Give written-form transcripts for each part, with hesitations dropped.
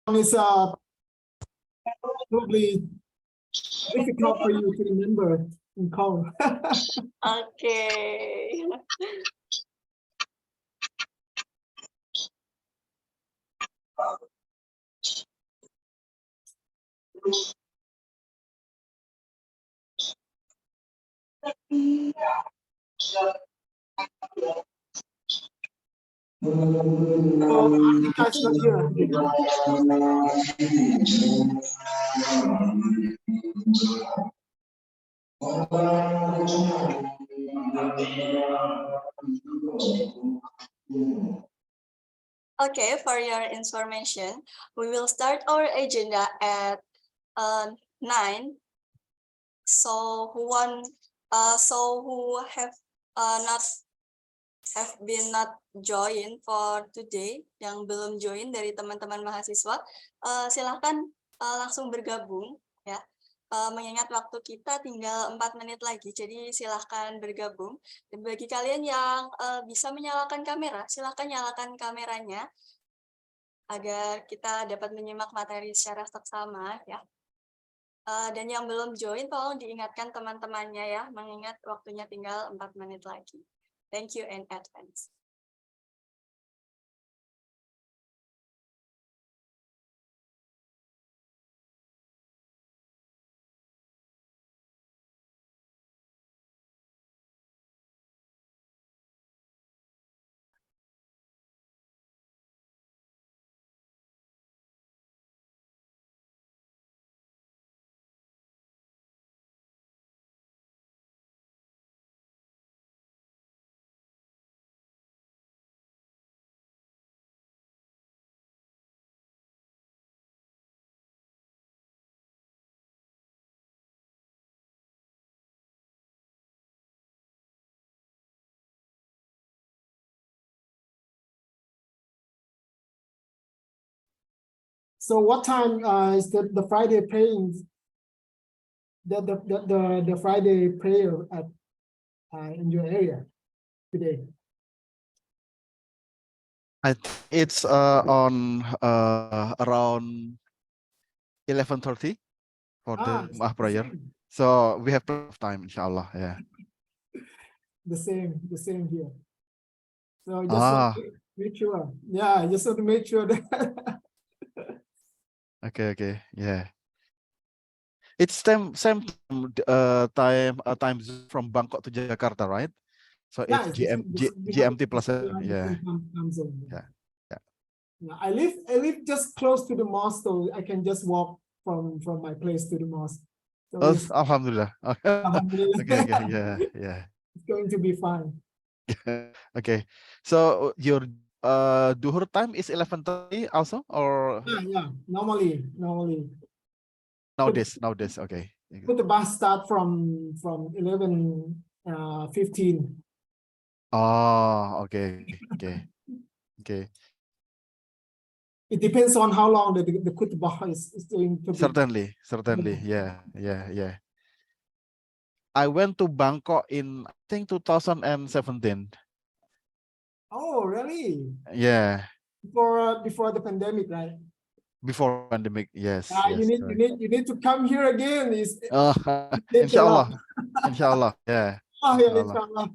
It's probably difficult for you to remember in Kong. Okay. Oh, Ardika is not here. Okay, for your information, we will start our agenda at 9. So who have not join for today, yang belum join dari teman-teman mahasiswa, silahkan langsung bergabung ya. Mengingat waktu kita tinggal 4 menit lagi, jadi silahkan bergabung. Dan bagi kalian yang bisa menyalakan kamera, silahkan nyalakan kameranya agar kita dapat menyimak materi secara seksama ya. Dan yang belum join, tolong diingatkan teman-temannya ya, mengingat waktunya tinggal 4 menit lagi. Thank you in advance. So what time is the Friday praying? The Friday prayer at in your area today? It's on around 11:30 for the prayer. Same. So we have plenty of time, inshallah. Yeah. The same here. So just want to make sure. Yeah, just want to make sure that. Okay. Yeah. It's same time from Bangkok to Jakarta, right? So Yeah, it's we GMT have- plus we have yeah. different time zone. Yeah. Yeah, I live just close to the mosque, so I can just walk from my place to the mosque. So Oh, it's, Alhamdulillah. Alhamdulillah. Okay. Yeah. It's going to be fine. Okay. So your duhur time is 11:30 also, or Yeah. Normally. nowadays? Okay. But the bus start from 11:15. Oh, okay. It depends on how long the khutbah is going to be. Certainly. Yeah. I went to Bangkok in, I think, 2017. Oh, really? Yeah. Before the pandemic, right? Before pandemic, yes. You need to come here again. Inshallah. Yeah. Oh, yeah, inshallah.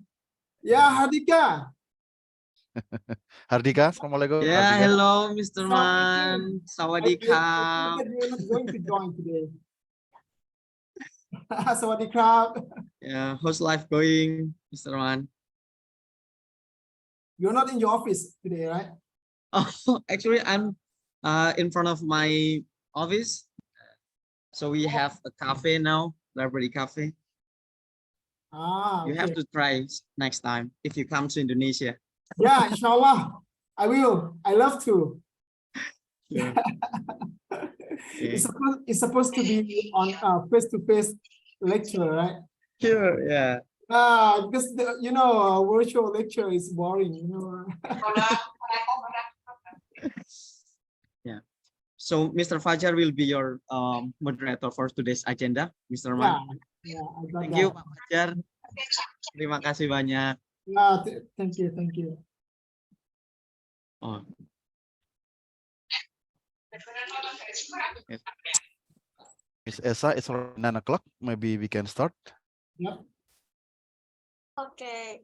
Yeah, Hardika. Hardika, assalamualaikum. Yeah, Hardika. hello, Mr. Man. I Sawadee think that you're not going to join today. Sawadee krab. Yeah, how's life going, Mr. Man? You're not in your office today, right? Oh, actually, I'm in front of my office. So we have a cafe now, library cafe. You have to try next time if you come to Indonesia. Yeah, inshallah. I will. I love to. Yeah. It's supposed to be on face-to-face lecture, right? Sure, yeah. Because virtual lecture is boring, Yeah. So Mr. Fajar will be your moderator for today's agenda, Mr. Man. Yeah, Thank you, Pak Fajar. Terima kasih banyak. Thank you. Oh. Miss Esa, it's around 9 o'clock. Maybe we can start. Yep. Okay.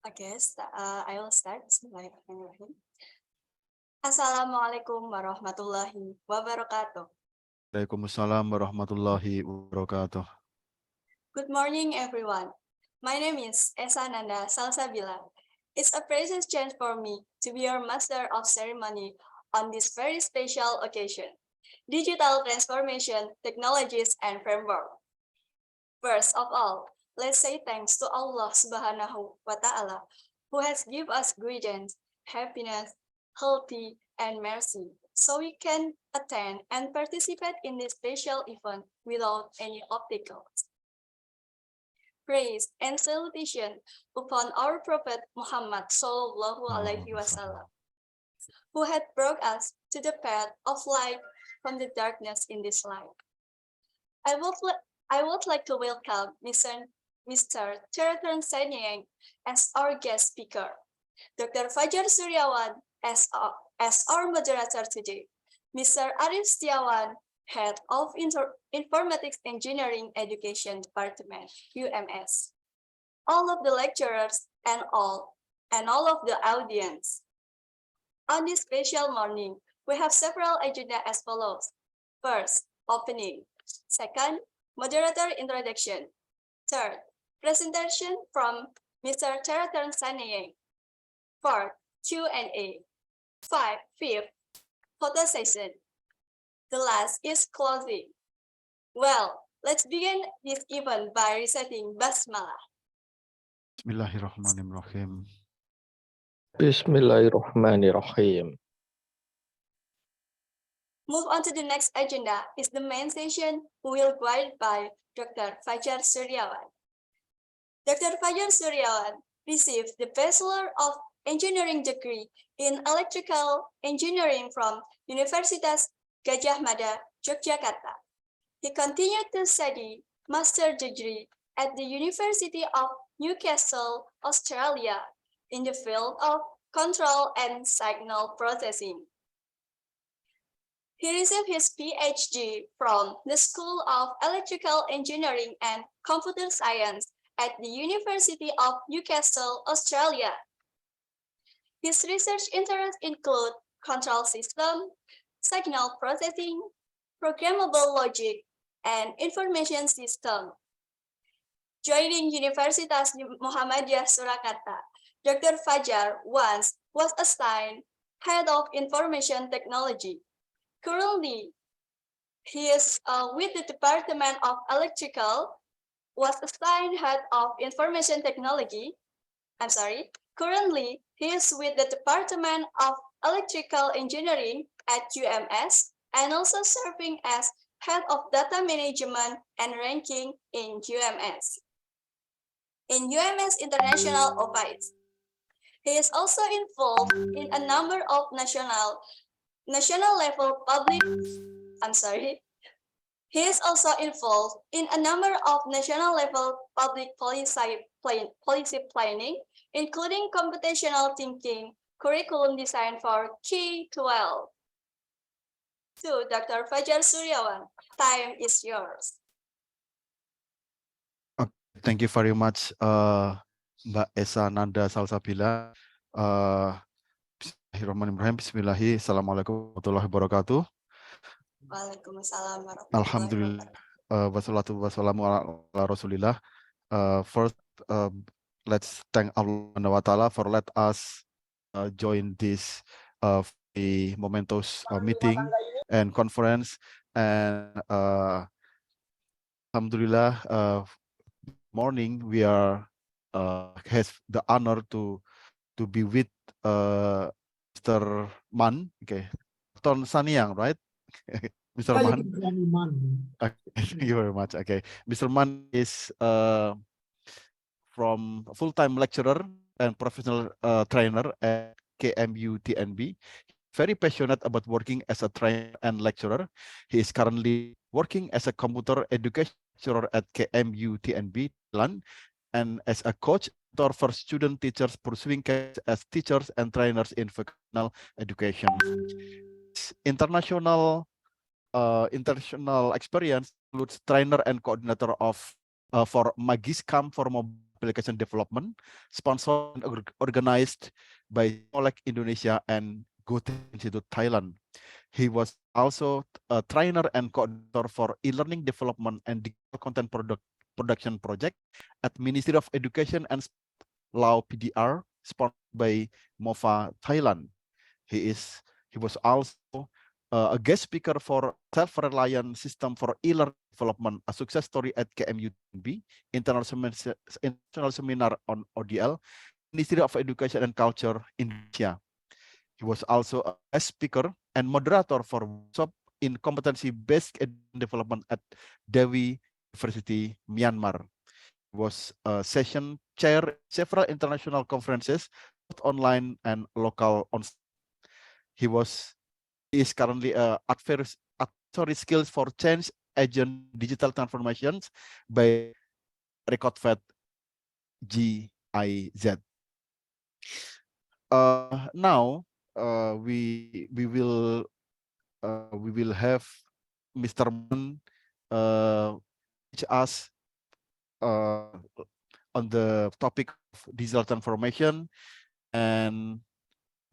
I will start. Bismillahirrahmanirrahim. Assalamualaikum warahmatullahi wabarakatuh. Waalaikumsalam warahmatullahi wabarakatuh. Good morning, everyone. My name is Esa Nanda Salsabila. It's a precious chance for me to be your master of ceremony on this very special occasion, digital transformation, technologies, and framework. First of all, let's say thanks to Allah Subhanahu wa Ta'ala, who has given us guidance, happiness, healthy, and mercy, so we can attend and participate in this special event without any obstacles. Praise and salutation upon our Prophet Muhammad Sallallahu Alaihi Wasallam, who had brought us to the path of light from the darkness in this life. I would like to welcome Mr. Teratran Sanyang as our guest speaker, Dr. Fajar Suryawan as our moderator today, Mr. Arif Setiawan, Head of Informatics Engineering Education Department, UMS, all of the lecturers and all of the audience. On this special morning, we have several agendas as follows. First, opening. Second, moderator introduction. Third, presentation from Mr. Teratran Sanyang. Fourth, Q&A. Fifth, photo session. The last is closing. Well, let's begin this event by reciting Basmalah. Bismillahirrahmanirrahim. Bismillahirrahmanirrahim. Move on to the next agenda is the main session who will guide by Dr. Fajar Suryawan. Dr. Fajar Suryawan received the Bachelor of Engineering degree in Electrical Engineering from Universitas Gadjah Mada, Yogyakarta. He continued to study master degree at the University of Newcastle, Australia, in the field of control and signal processing. He received his PhD from the School of Electrical Engineering and Computer Science at the University of Newcastle, Australia. His research interests include control system, signal processing, programmable logic, and information system. Joining Universitas Muhammadiyah Surakarta, Dr. Fajar once was assigned Head of Information Technology. Currently, he is with the Department of Electrical, was assigned Head of Information Technology. Currently, he is with the Department of Electrical Engineering at UMS and also serving as Head of Data Management and Ranking in UMS. In UMS International Office, he is also involved in a number of national level public policy planning, including computational thinking, curriculum design for K-12. To Dr. Fajar Suryawan, time is yours. Thank you very much, Mbak Esa Nanda Salsabila. Bismillahirrahmanirrahim. Bismillahirrahmanirrahim. Assalamualaikum warahmatullahi wabarakatuh. Waalaikumsalam warahmatullahi wabarakatuh. Alhamdulillah. Wassalatu wassalamu ala Rasulillah. First, let's thank Allah Subhanahu wa Ta'ala for let us join this momentous meeting and conference. And Alhamdulillah, morning we are has the honor to be with Mr. Man, okay, Dr. Sanyang, right? Mr. Man. Okay, thank you very much. Okay, Mr. Man is from full-time lecturer and professional trainer at KMU TNB. Very passionate about working as a trainer and lecturer. He is currently working as a computer education lecturer at KMU TNB and as a coach for student teachers pursuing as teachers and trainers in vocational education. international experience includes trainer and coordinator of for Magiscam for mobile application development, sponsored and organized by Olek Indonesia and Goethe Institute Thailand. He was also a trainer and coordinator for e-learning development and digital content production project at Ministry of Education and Lao PDR, sponsored by MOFA Thailand. He was also a guest speaker for self-reliant system for e-learning development, a success story at KMUTNB, international seminar on ODL, Ministry of Education and Culture, Indonesia. He was also a guest speaker and moderator for workshop in competency-based development at Dewi University, Myanmar. He was a session chair several international conferences, both online and local. He is currently advisory skills for change agent digital transformations by RecordVet GIZ. Now we will have Mr. Mun teach us on the topic of digital transformation. And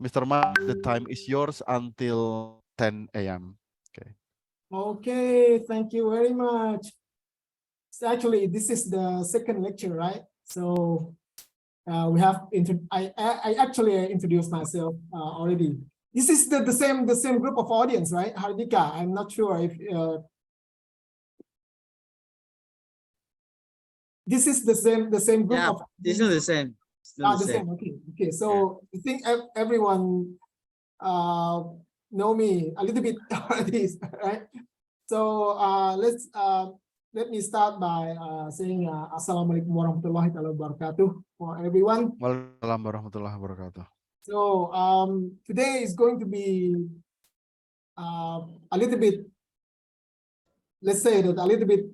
Mr. Man, the time is yours until 10 a.m. Okay. Okay, thank you very much. So actually, this is the second lecture, right? So we have I actually introduced myself already. This is the same group of audience, right? Hardika, I'm not sure if this is the same group of. It's still the same. Still the same. Okay. So I think everyone know me a little bit already, right? So let me start by saying Assalamualaikum warahmatullahi wabarakatuh for everyone. Waalaikumsalam warahmatullahi wabarakatuh. So today is going to be a little bit, let's say that a little bit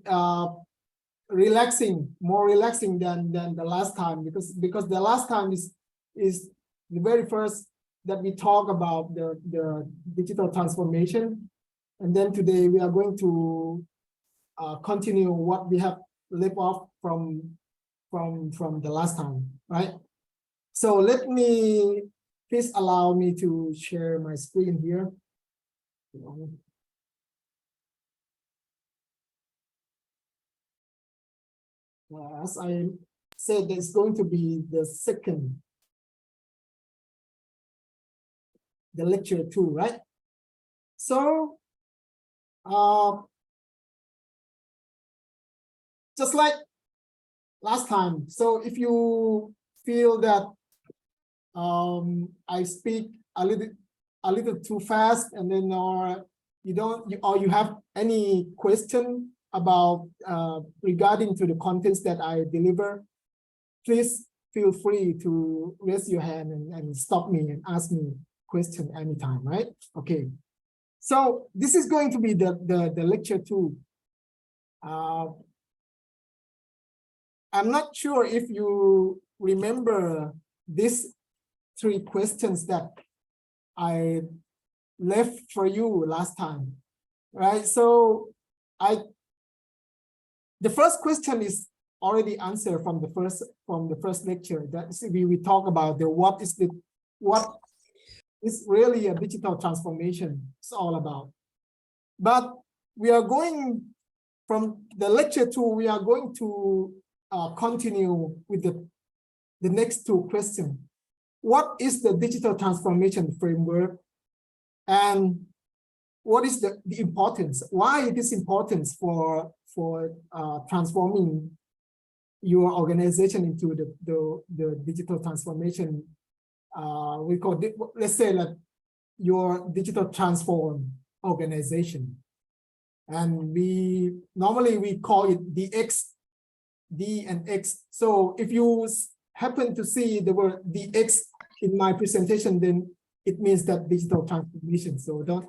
more relaxing than the last time, because the last time is the very first that we talk about the digital transformation, and then today we are going to continue what we have left off from the last time, right? So please allow me to share my screen here. As I said, there's going to be the lecture 2, right? So just like last time, so if you feel that I speak a little too fast, and then or you have any question about regarding to the contents that I deliver, please feel free to raise your hand and stop me and ask me question anytime, right? Okay. So this is going to be the lecture 2. I'm not sure if you remember these 3 questions that I left for you last time, right? So the first question is already answered from the first lecture. That we talk about what is really a digital transformation. It's all about. But we are going from the lecture 2. We are going to continue with the next 2 questions. What is the digital transformation framework, and what is the importance? Why it is important for transforming your organization into the digital transformation? We call it, let's say, like your digital transform organization, and we normally call it DX, D and X. So if you happen to see the word DX in my presentation, then it means that digital transformation. So don't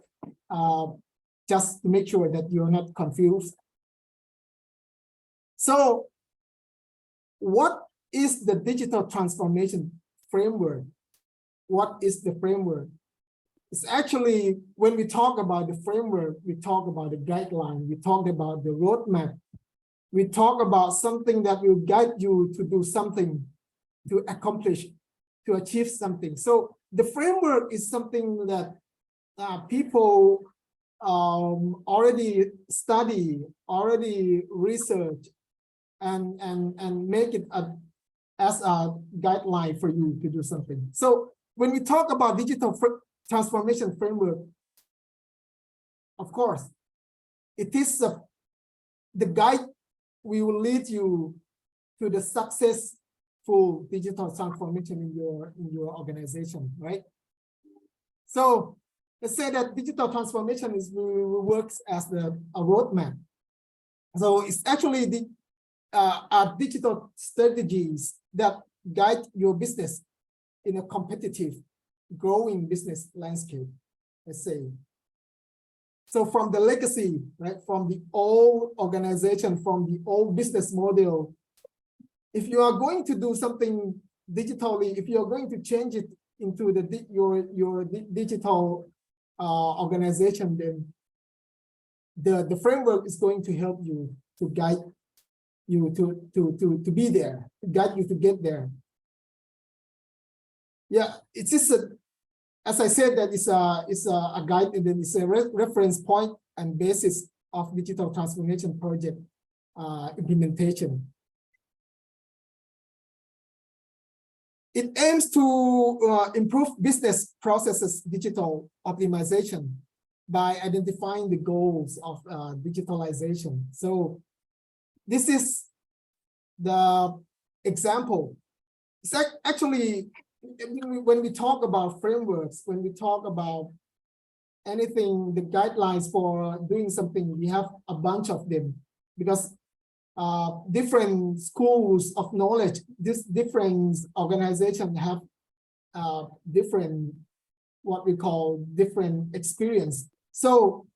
just to make sure that you're not confused. So what is the digital transformation framework? What is the framework? It's actually, when we talk about the framework, we talk about the guideline, we talk about the roadmap, we talk about something that will guide you to do something, to accomplish, to achieve something. So the framework is something that people already study, already research, and make it as a guideline for you to do something. So when we talk about digital transformation framework, of course, it is the guide will lead you to the successful digital transformation in your organization, right? So let's say that digital transformation works as a roadmap. So it's actually the digital strategies that guide your business in a competitive, growing business landscape, let's say. So from the legacy, right, from the old organization, from the old business model, if you are going to do something digitally, if you are going to change it into your digital organization, then the framework is going to help you, to guide you to be there, to guide you to get there. Yeah, it's just as I said, that it's a guide, and then it's a reference point and basis of digital transformation project implementation. It aims to improve business processes digital optimization by identifying the goals of digitalization. So this is the example. It's actually, when we talk about frameworks, when we talk about anything, the guidelines for doing something, we have a bunch of them, because different schools of knowledge, this different organizations have different, what we call different experience. So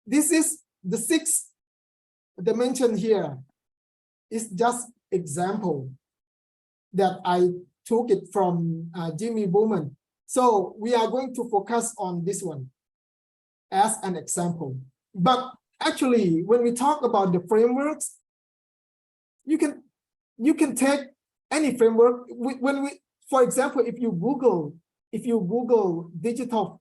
this is the 6th dimension here, is just example that I took it from Jimmy Bowman. So we are going to focus on this one as an example. But actually, when we talk about the frameworks, you can take any framework. For example, if you Google digital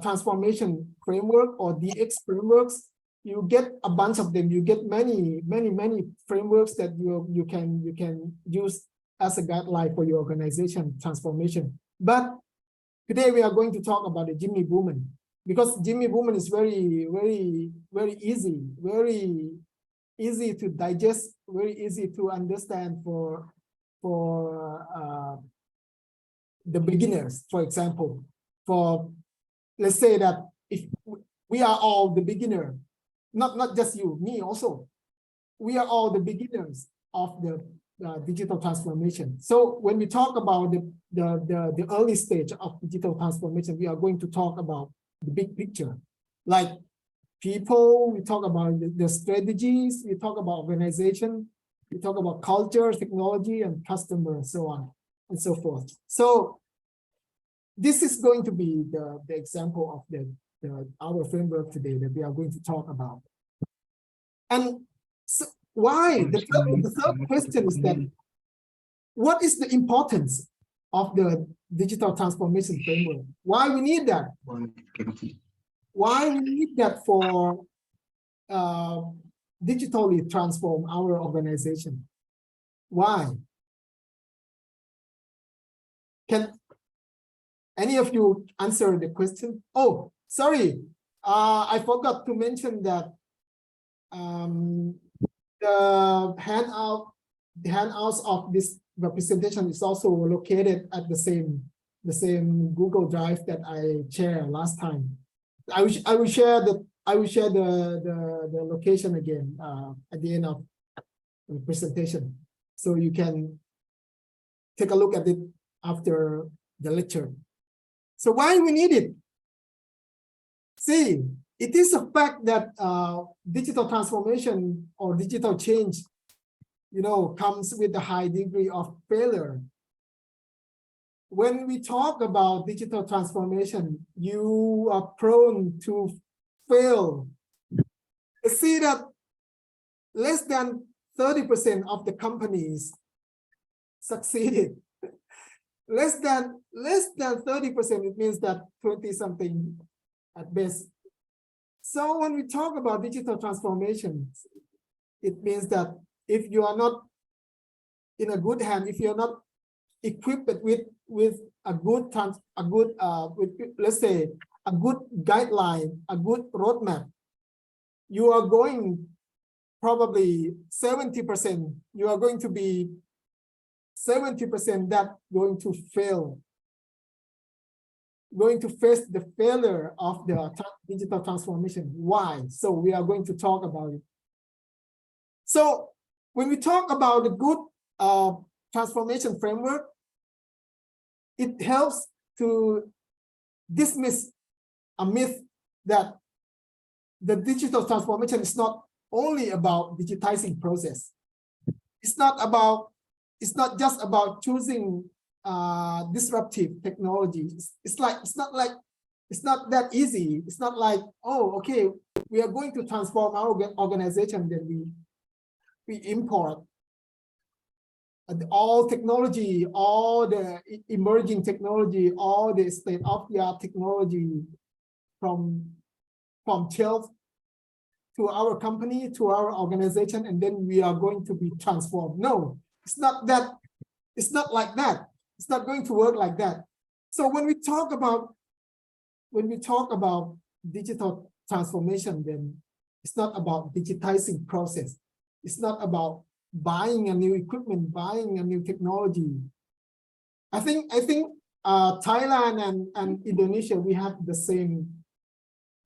transformation framework or DX frameworks, you get a bunch of them. You get many frameworks that you can use as a guideline for your organization transformation. But today we are going to talk about the Jimmy Bowman, because Jimmy Bowman is very easy to digest, very easy to understand for the beginners. For example, let's say that if we are all the beginner, not just you, me also, we are all the beginners of the digital transformation. So when we talk about the early stage of digital transformation, we are going to talk about the big picture, like people, we talk about the strategies, we talk about organization, we talk about culture, technology, and customer, and so on and so forth. So this is going to be the example of our framework today that we are going to talk about. And so why? The third question is that, what is the importance of the digital transformation framework? Why we need that? Why we need that for digitally transform our organization? Why? Can any of you answer the question? Oh, sorry, I forgot to mention that the handouts of this representation is also located at the same Google Drive that I shared last time. I will share the location again at the end of the presentation, so you can take a look at it after the lecture. So why we need it? See, it is a fact that digital transformation or digital change, comes with a high degree of failure. when we talk about digital transformation, you are prone to fail. You see that less than 30% of the companies succeeded. Less than 30%, it means that 20 something at best. So when we talk about digital transformation, it means that if you are not in a good hand, if you're not equipped with a good let's say a good guideline, a good roadmap, you are going probably 70%, you are going to be 70% that going to fail, going to face the failure of the digital transformation. Why? So we are going to talk about it. So when we talk about the good transformation framework, it helps to dismiss a myth that the digital transformation is not only about digitizing process. It's not just about choosing disruptive technologies. It's not that easy. It's not like, oh, okay, we are going to transform our organization, then we import all technology, all the emerging technology, all the state-of-the-art technology from shelf to our company, to our organization, and then we are going to be transformed. No, it's not that. It's not like that. It's not going to work like that. So when we talk about digital transformation, then it's not about digitizing process. It's not about buying a new equipment, buying a new technology. I think Thailand and Indonesia, we have the same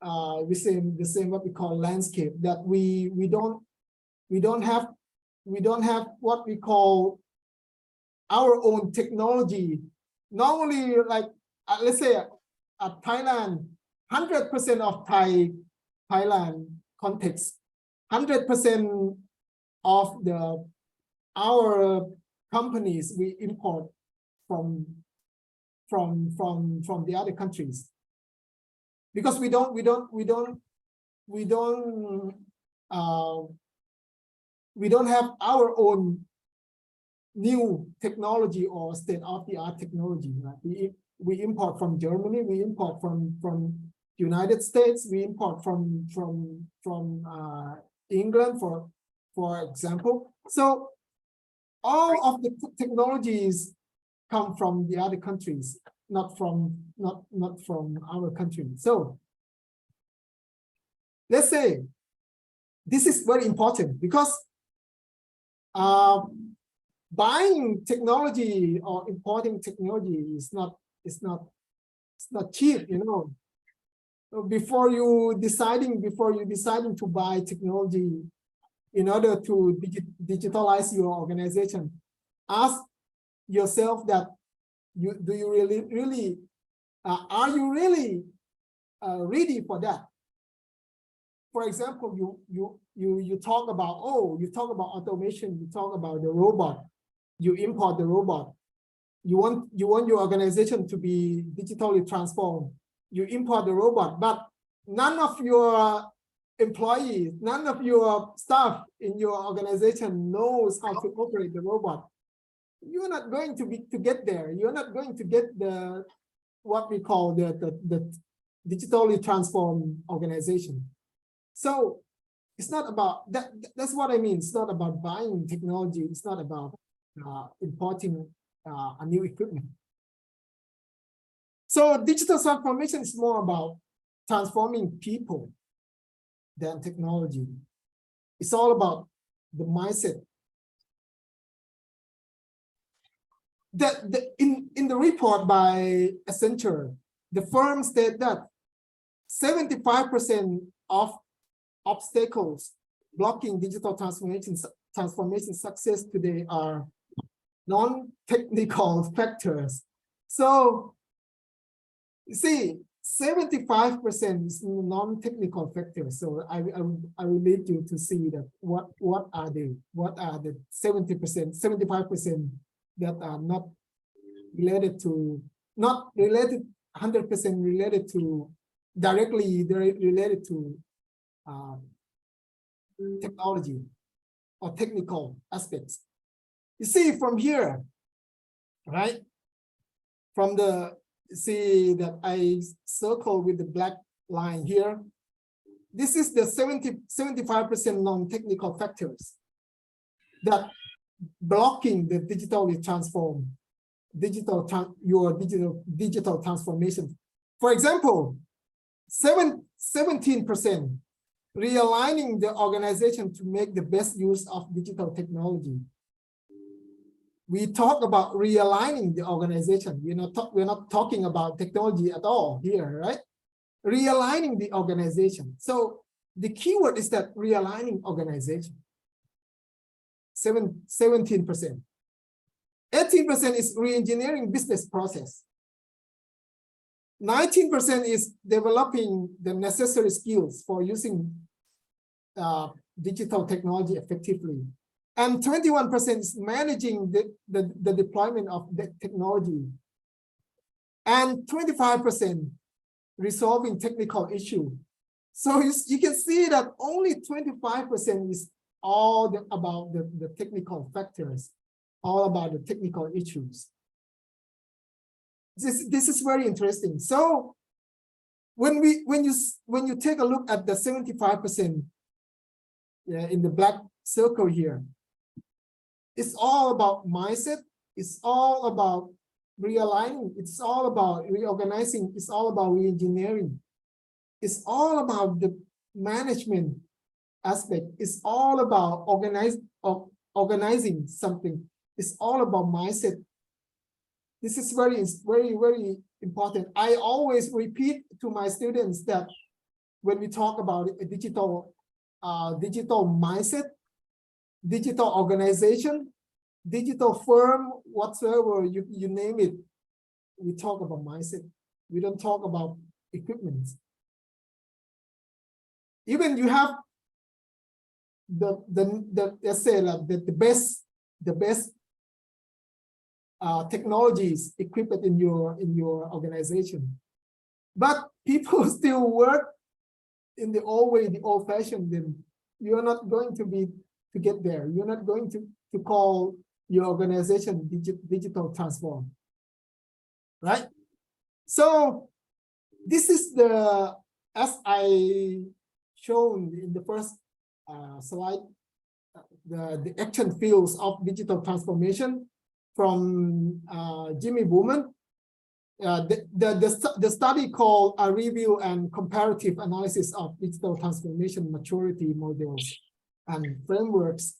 what we call landscape, that we don't have what we call our own technology. Normally, like let's say at Thailand, 100% of Thailand context, 100% of our companies we import from the other countries, because we don't have our own new technology or state-of-the-art technology. Right? We import from Germany, we import from United States, we import from England, for example. So all of the technologies come from the other countries, not from our country. So let's say this is very important, because buying technology or importing technology is not cheap, you know. So before you deciding to buy technology in order to digitalize your organization, ask yourself that are you really ready for that? For example, you talk about automation, you talk about the robot, you import the robot. You want your organization to be digitally transformed. You import the robot, but none of your employees, none of your staff in your organization knows how to operate the robot. You're not going to get there. You're not going to get the what we call the digitally transformed organization. So it's not about that. That's what I mean. It's not about buying technology. It's not about importing a new equipment. So digital transformation is more about transforming people than technology. It's all about the mindset. In the report by Accenture, the firm stated that 75% of obstacles blocking digital transformation success today are non-technical factors. So you see, 75% is non-technical factors. So I will lead you to see that what are the 70%, 75% that are related to, not related 100% related to, directly related to technology or technical aspects. You see from here, right? From the, see that I circle with the black line here. This is the 75% non-technical factors that blocking the digitally transform, your digital transformation. For example, 17% realigning the organization to make the best use of digital technology. We talk about realigning the organization. We're not talking about technology at all here, right? Realigning the organization. So the keyword is that realigning organization. 17%. 18% is re-engineering business process. 19% is developing the necessary skills for using digital technology effectively. And 21% is managing the deployment of the technology. And 25% resolving technical issue. So you can see that only 25% is all about the technical factors, all about the technical issues. This is very interesting. So when you take a look at the 75% in the black circle here, it's all about mindset. It's all about realigning. It's all about reorganizing. It's all about re-engineering. It's all about the management aspect. It's all about organizing something. It's all about mindset. This is very, very important. I always repeat to my students that when we talk about a digital mindset, digital organization, digital firm, whatsoever you name it, we talk about mindset. We don't talk about equipment. Even you have let's say like the best technologies equipped in your organization, but people still work in the old way, the old-fashioned. Then you're not going to get there. You're not going to call your organization digital transform, right? So this is the, as I shown in the first slide, the action fields of digital transformation from Jimmy Bowman. The study called a review and comparative analysis of digital transformation maturity models and frameworks.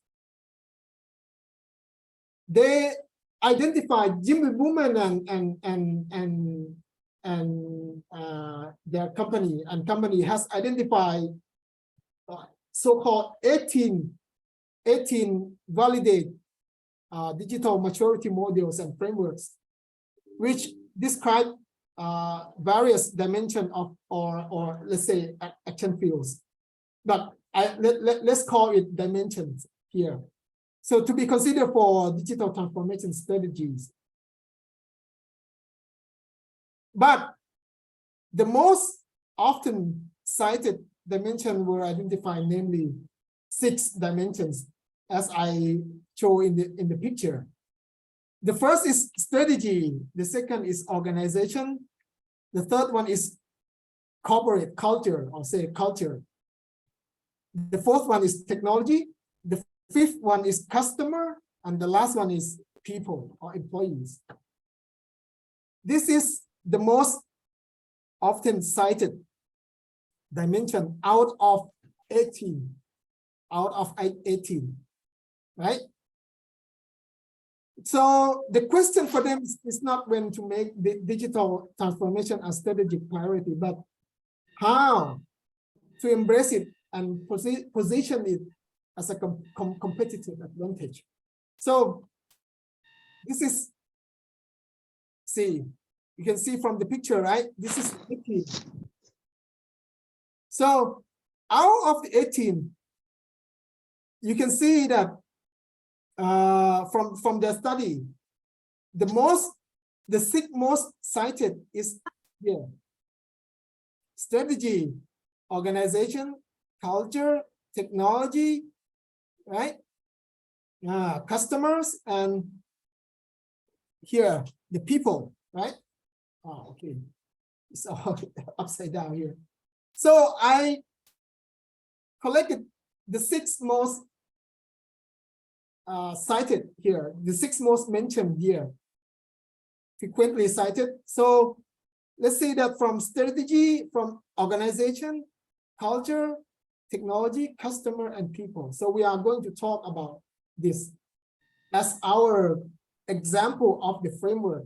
They identified, Jimmy Bowman and their company has identified so-called 18 validate digital maturity models and frameworks, which describe various dimensions of or let's say action fields, but let's call it dimensions here. So to be considered for digital transformation strategies. But the most often cited dimensions were identified, namely 6 dimensions, as I show in the picture. The first is strategy. The second is organization. The third one is corporate culture, or say culture. The fourth one is technology. The fifth one is customer. And the last one is people or employees. This is the most often cited dimension out of 18. Out of 18, right? So the question for them is not when to make the digital transformation a strategic priority, but how to embrace it and position it as a competitive advantage. So this is, see, you can see from the picture, right? This is 18. So out of the 18, you can see that from the study, the most the sixth most cited is here. Strategy, organization, culture, technology, right? Customers, and here, the people, right? Oh, okay. It's all upside down here. So I collected the six most cited here, the six most mentioned here, frequently cited. So let's say that from strategy, from organization, culture, technology, customer, and people. So we are going to talk about this as our example of the framework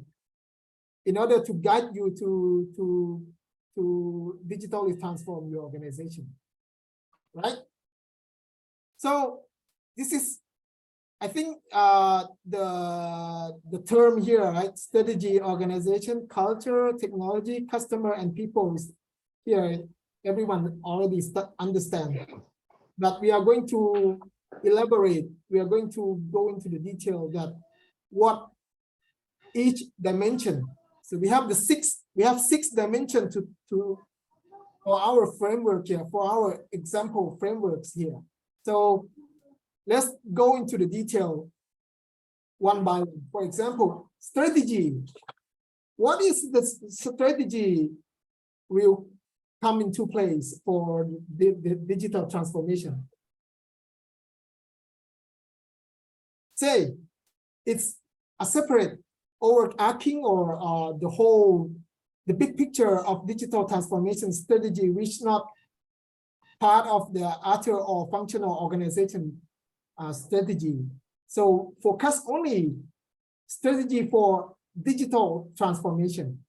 in order to guide you to digitally transform your organization, right? So this is, I think, the term here, right? Strategy, organization, culture, technology, customer, and people is here. Everyone already understand, but we are going to elaborate. We are going to go into the detail that what each dimension. So we have six dimensions for our framework here, for our example frameworks here. So let's go into the detail one by one. For example, strategy. What is the strategy will come into place for the digital transformation? Say it's a separate overarching or the big picture of digital transformation strategy, which not part of the other or functional organization strategy. So focus only strategy for digital transformation.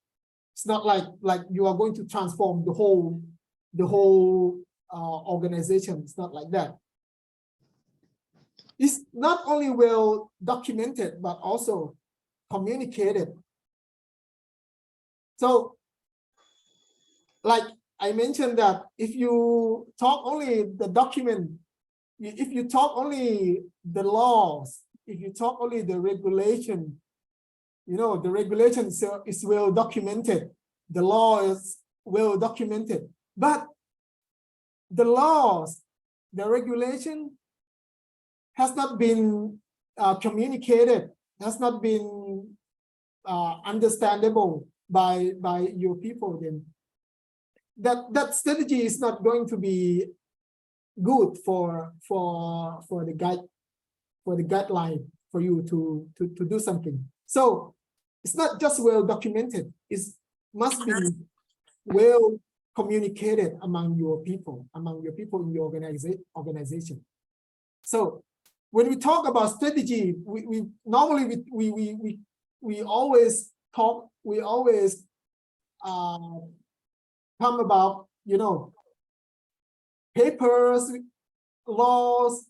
It's not like you are going to transform the whole organization. It's not like that. It's not only well documented, but also communicated. So, like I mentioned that if you talk only the document, if you talk only the laws, if you talk only the regulation, you know, the regulation is well documented, the law is well documented, but the laws, the regulation has not been communicated, has not been understandable by your people, then that strategy is not going to be good for the guideline for you to do something. So it's not just well documented, it must be well communicated among your people in your organization. So when we talk about strategy, we normally always talk, we always come about, you know, papers, laws,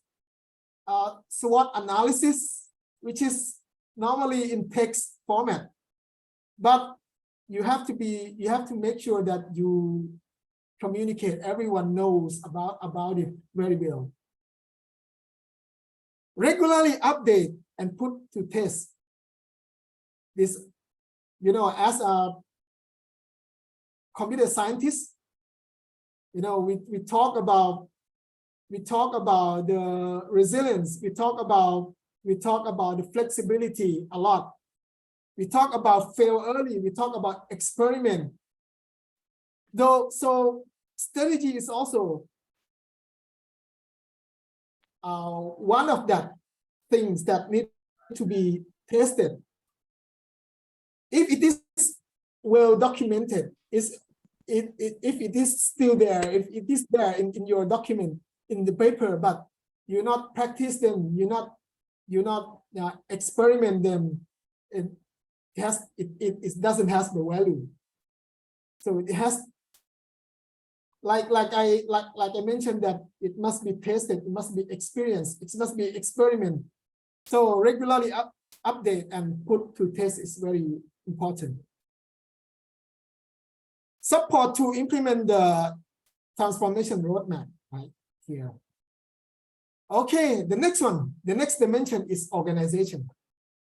SWOT analysis, which is normally in text format. But you have to make sure that you communicate, everyone knows about it very well. Regularly update and put to test this, you know, as a computer scientist, you know, we talk about the resilience, we talk about the flexibility a lot. We talk about fail early, we talk about experiment. So strategy is also one of that things that need to be tested. If it is well documented, if it is still there, if it is there in your document, in the paper, but you not practice them, you not experiment them, it doesn't have the value. So it has, like I mentioned, that it must be tested, it must be experienced, it must be experiment. So regularly update and put to test is very important. Support to implement the transformation roadmap, right here. Okay, the next dimension is organization.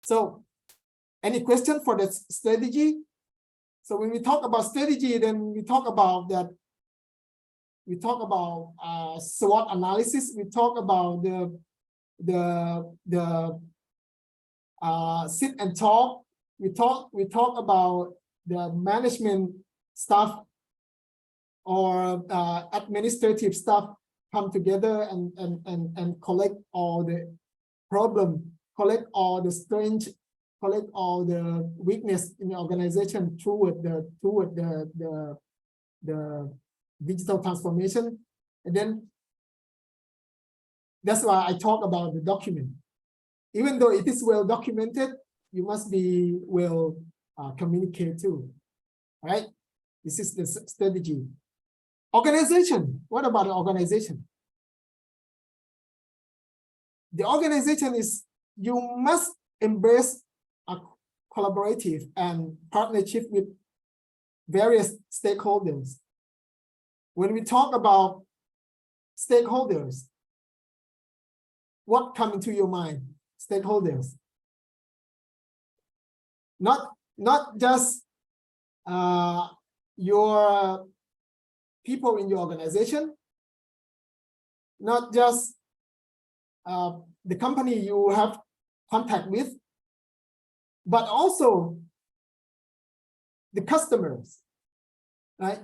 So Any question for the strategy? So when we talk about strategy, then we talk about that. We talk about SWOT analysis. We talk about the sit and talk. We talk about the management staff or administrative staff come together and collect all the problem, collect all the strength, collect all the weakness in the organization toward the digital transformation. And then that's why I talk about the document. Even though it is well documented, you must be well communicate too, right? This is the strategy. Organization, what about the organization? The organization is, you must embrace a collaborative and partnership with various stakeholders. When we talk about stakeholders, what comes into your mind? Stakeholders. Not just your people in your organization, not just the company you have contact with, but also the customers, right?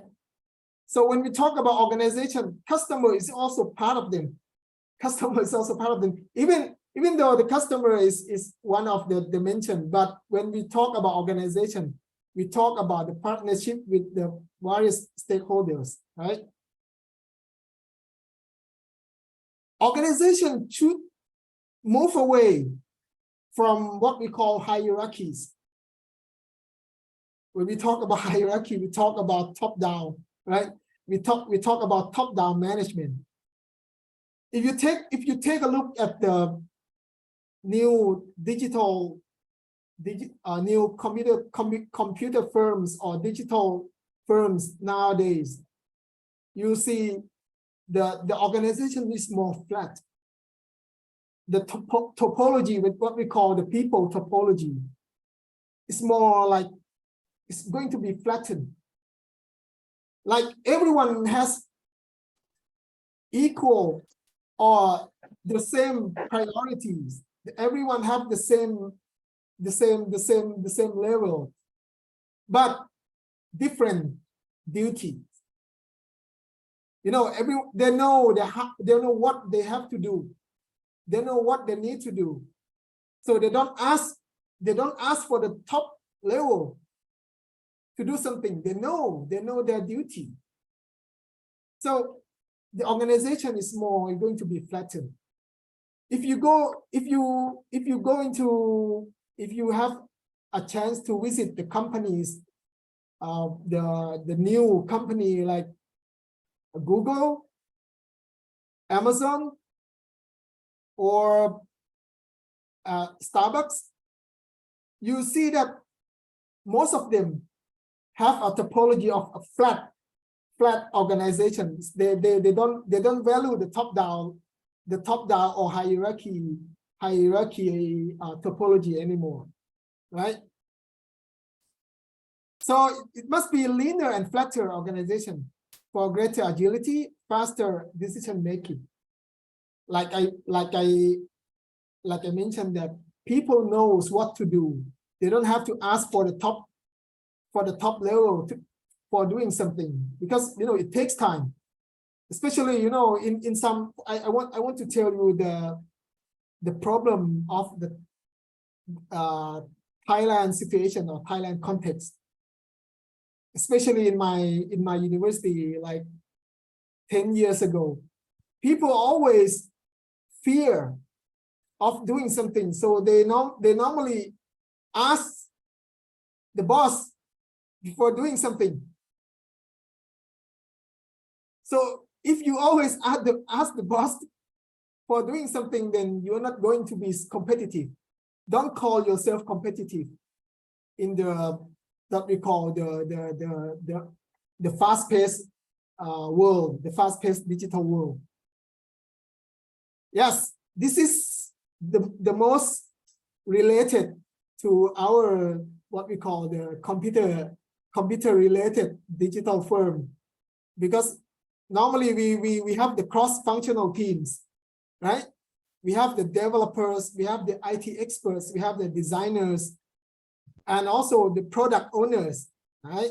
So when we talk about organization, customer is also part of them. Customer is also part of them. Even though the customer is one of the dimension, but when we talk about organization, we talk about the partnership with the various stakeholders, right? Organization should move away from what we call hierarchies. When we talk about hierarchy, we talk about top-down, right? We talk about top-down management. If you take a look at the new new computer firms or digital firms nowadays, you see the organization is more flat. The topology with what we call the people topology is more like it's going to be flattened. Like everyone has equal or the same priorities. Everyone have the same level, but different duties. You know, they know what they have to do. They know what they need to do. So they don't ask for the top level to do something. They know their duty. So the organization is more going to be flattened. If you have a chance to visit the companies, the new company like Google, Amazon, or Starbucks, you see that most of them have a topology of a flat organizations. They don't value the top down or hierarchy topology anymore, right? So it must be a leaner and flatter organization for greater agility, faster decision making. Like I mentioned, that people knows what to do. They don't have to ask for the top level for doing something, because it takes time. Especially in some, I want to tell you the problem of the Thailand situation or Thailand context. Especially in my university, like 10 years ago, people always fear of doing something, so they normally ask the boss before doing something. So if you always ask the boss for doing something, then you're not going to be competitive. Don't call yourself competitive in that we call the fast-paced world, the fast-paced digital world. Yes, this is the most related to our what we call the computer related digital firm, because normally we have the cross-functional teams, right? We have the developers, we have the IT experts, we have the designers, and also the product owners, right?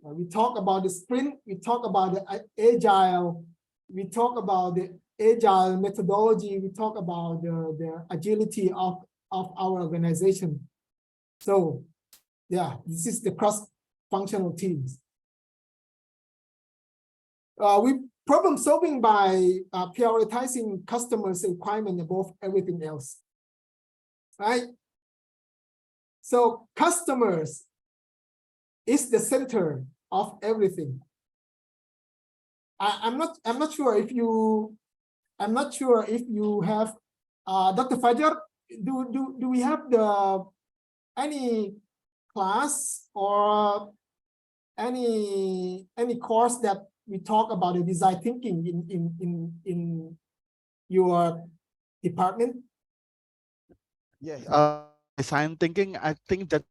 We talk about the sprint, we talk about the agile, we talk about the agile methodology, we talk about the agility of our organization. So yeah, this is the cross-functional teams. We problem solving by prioritizing customers' requirement above everything else, right? So customers is the center of everything. I'm not sure if you have Dr. Fajar, do we have any class or any course that we talk about the design thinking in your department? Yeah, design thinking, I think that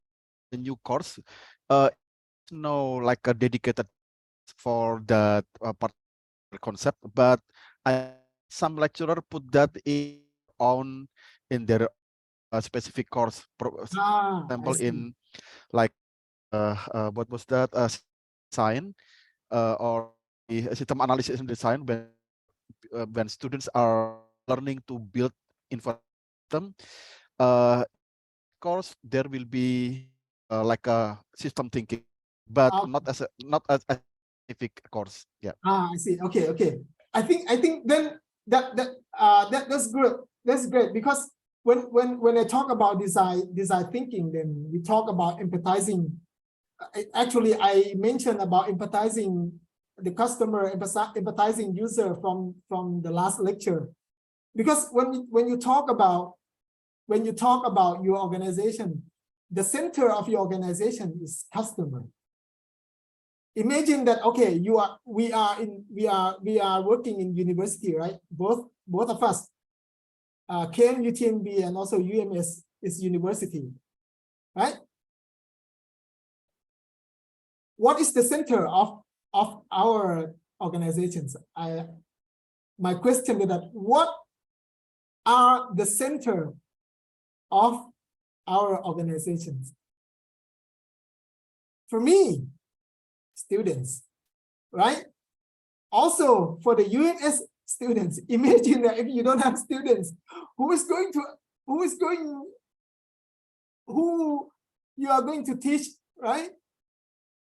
the new course, no like a dedicated for that part concept, but some lecturer put that in their specific course. For example, in like what was that science or system analysis and design, when students are learning to build information course, there will be like a system thinking, but not as a specific course. Yeah. I see. Okay. I think then that's good. That's great, because when I talk about design thinking, then we talk about empathizing. Actually, I mentioned about empathizing the customer, empathizing user from the last lecture, because when you talk about your organization, the center of your organization is customer. Imagine that, okay, we are working in university, right? Both of us, KMU TNB and also UMS is university, right? What is the center of our organizations? My question is that what are the center of our organizations? For me, students, right? Also for the UMS students, imagine that if you don't have students, who you are going to teach, right?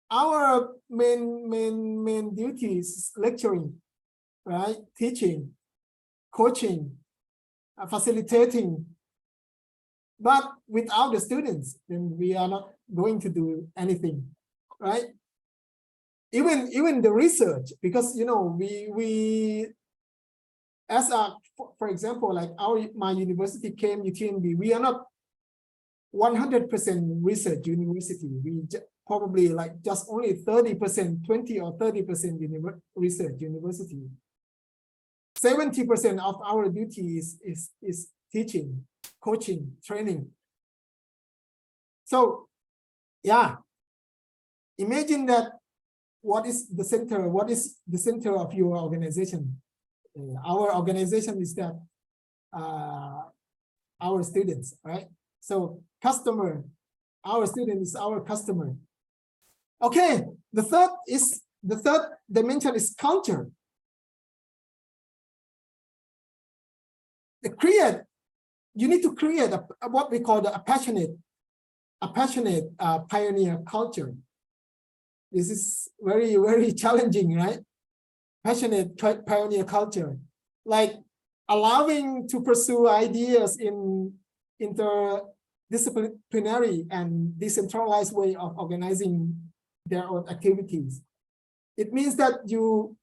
Our main duty is lecturing, right? Teaching, coaching, facilitating. But without the students, then we are not going to do anything, right? Even the research, because we as for example, like my university, KMU TNB, we are not 100% research university. We probably like just only 30%, 20 or 30% research university. 70% of our duty is teaching, coaching, training. So yeah, imagine that what is the center of your organization? Our organization is that our students, right? So customer, our student is our customer. Okay, the third dimension is culture. You need to create what we call a passionate pioneer culture. This is very, very challenging, right? Passionate pioneer culture, like allowing to pursue ideas in interdisciplinary and decentralized way of organizing their own activities. It means that you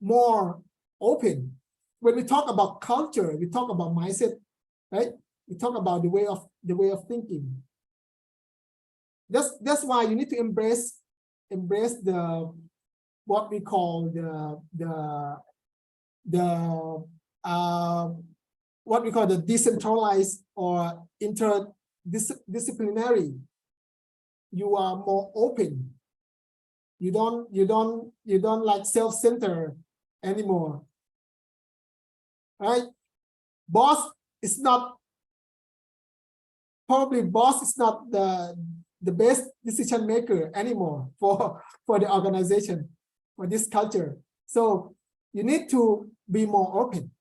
more open. When we talk about culture, we talk about mindset, right? We talk about the way of thinking. That's why you need to embrace the what we call the decentralized or disciplinary. You are more open. You don't like self-centered anymore. Right? Boss is not the best decision maker anymore for the organization, for this culture. So you need to be more open.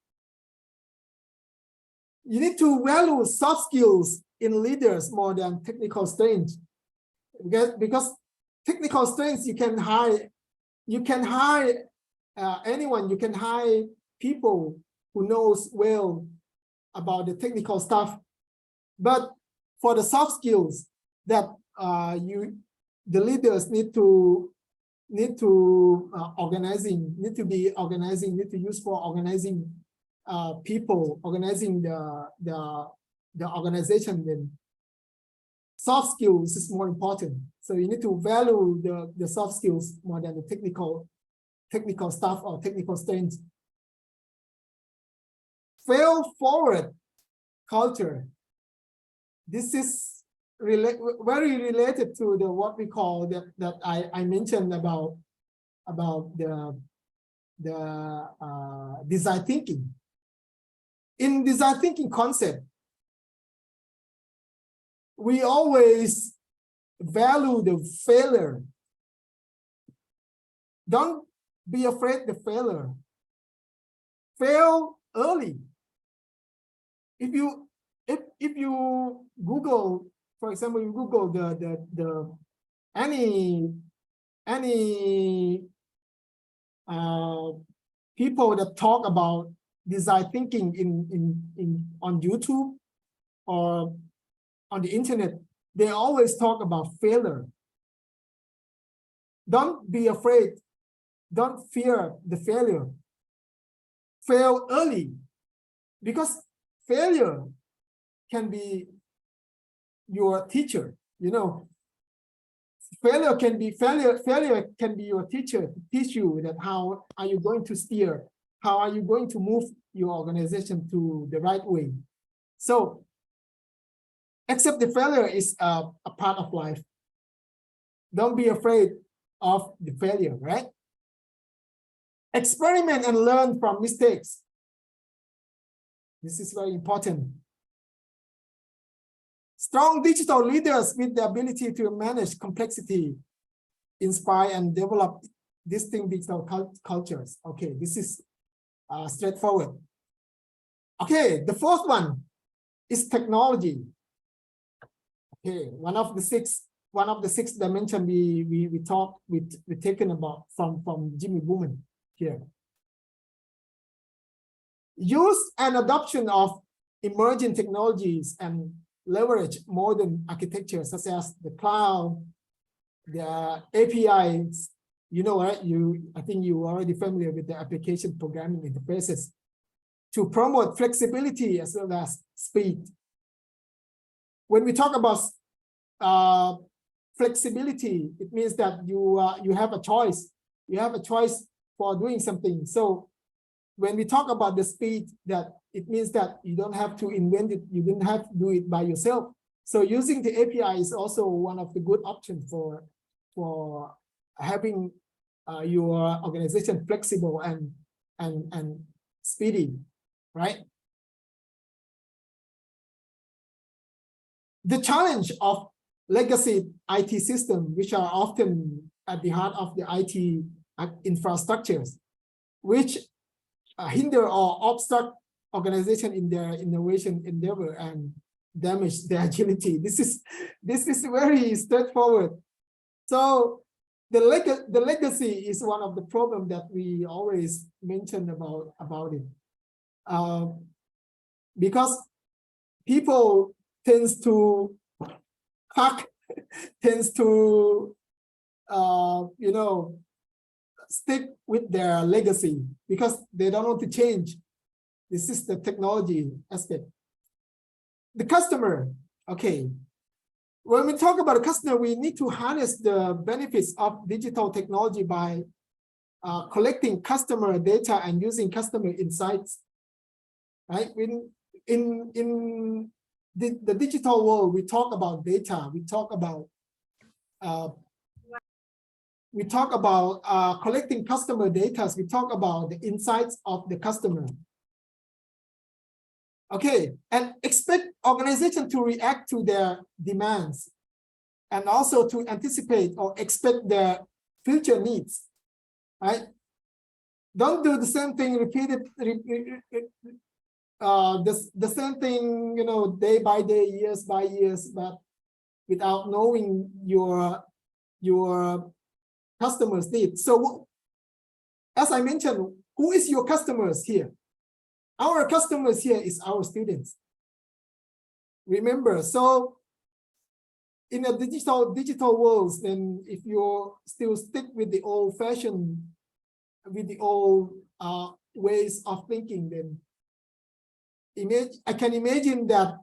You need to value soft skills in leaders more than technical strength. Because technical strengths you can hire anyone, you can hire people who knows well about the technical stuff. But for the soft skills that the leaders need to organizing, need to use for organizing people, organizing the organization, then soft skills is more important. So you need to value the soft skills more than the technical stuff or technical strengths. Fail forward culture. This is very related to what we call that I mentioned about the design thinking. In design thinking concept, we always value the failure. Don't be afraid of the failure. Fail early. If you Google, for example, you Google any people that talk about design thinking on YouTube or on the internet, they always talk about failure. Don't be afraid. Don't fear the failure. Fail early, because failure can be your teacher. You know, failure can be your teacher to teach you that how are you going to steer, how are you going to move your organization to the right way. So accept the failure is a part of life. Don't be afraid of the failure, right? Experiment and learn from mistakes. This is very important. Strong digital leaders with the ability to manage complexity, inspire and develop distinct digital cultures. Okay, this is straightforward. Okay, the fourth one is technology. Okay, one of the six dimensions we taken about from Jimmy Bowman here. Use and adoption of emerging technologies and leverage modern architecture such as the cloud, the APIs. You know, right? I think you are already familiar with the application programming interfaces to promote flexibility as well as speed. When we talk about flexibility, it means that you have a choice. You have a choice for doing something. So when we talk about the speed, that it means that you don't have to invent it. You don't have to do it by yourself. So using the API is also one of the good options for having your organization flexible and speedy, right? The challenge of legacy IT systems, which are often at the heart of the IT infrastructures, which hinder or obstruct organization in their innovation endeavor and damage their agility. This is very straightforward. So the legacy is one of the problems that we always mention about it, because people tends to you know, stick with their legacy because they don't want to change. This is the technology aspect. The customer, okay. When we talk about a customer, we need to harness the benefits of digital technology by collecting customer data and using customer insights. Right? In the digital world, we talk about data, we talk about collecting customer data, we talk about the insights of the customer. Okay, and expect organization to react to their demands and also to anticipate or expect their future needs, right? Don't do the same thing repeated, the same thing, you know, day by day, years by years, but without knowing your customers' needs. So as I mentioned, who is your customers here? Our customers here is our students. Remember, so in a digital world, then if you still stick with the old-fashioned, with the old ways of thinking, then I can imagine that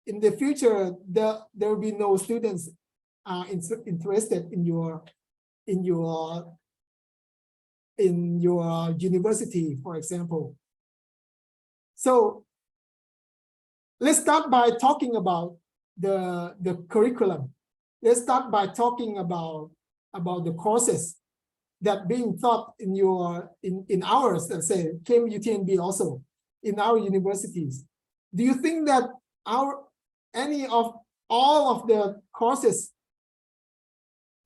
in the future there will be no students interested in your university, for example. So let's start by talking about the curriculum. Let's start by talking about the courses that being taught in ours, let's say KMU TNB also in our universities. Do you think that all of the courses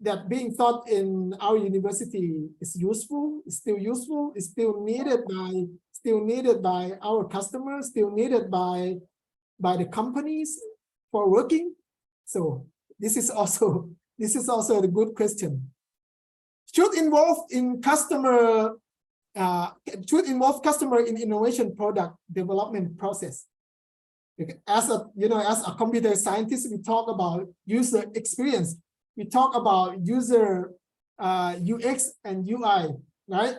that being taught in our university is useful, is still useful, is still needed by our customers, still needed by the companies for working? So this is also a good question. Should involve customer in innovation product development process. As a computer scientist, we talk about user experience. We talk about user UX and UI, right?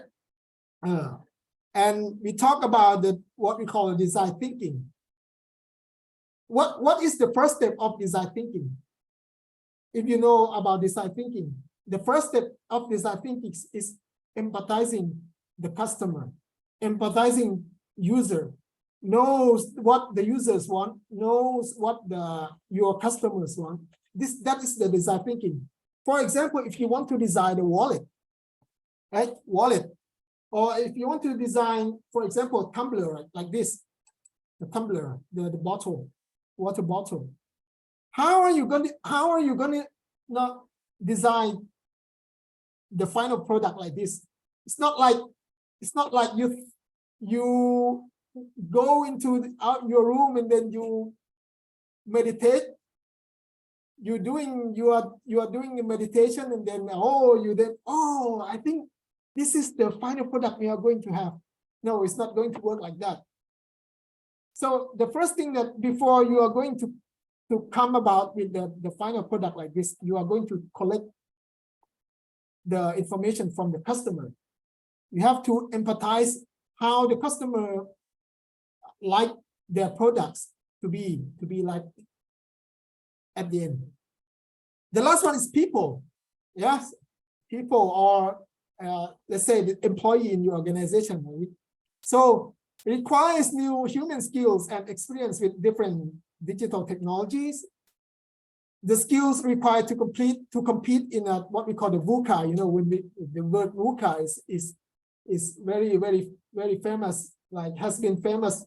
And we talk about what we call design thinking. What is the first step of design thinking? If you know about design thinking, the first step of design thinking is empathizing the customer, empathizing user, knows what the users want, knows what your customers want. That is the design thinking. For example, if you want to design a wallet, right? Wallet, or if you want to design, for example, a tumbler, right? Like this, the tumbler, the bottle, water bottle. How are you going to not design the final product like this? It's not like you go into your room and then you meditate. You are doing a meditation and then I think this is the final product we are going to have. No, it's not going to work like that. So the first thing that before you are going to come about with the final product like this, you are going to collect the information from the customer. You have to empathize how the customer like their products to be like at the end. The last one is people. Yes, people or let's say the employee in your organization. Right? So it requires new human skills and experience with different digital technologies. The skills required to compete in what we call the VUCA. You know, when the word VUCA is very, very, very famous, like has been famous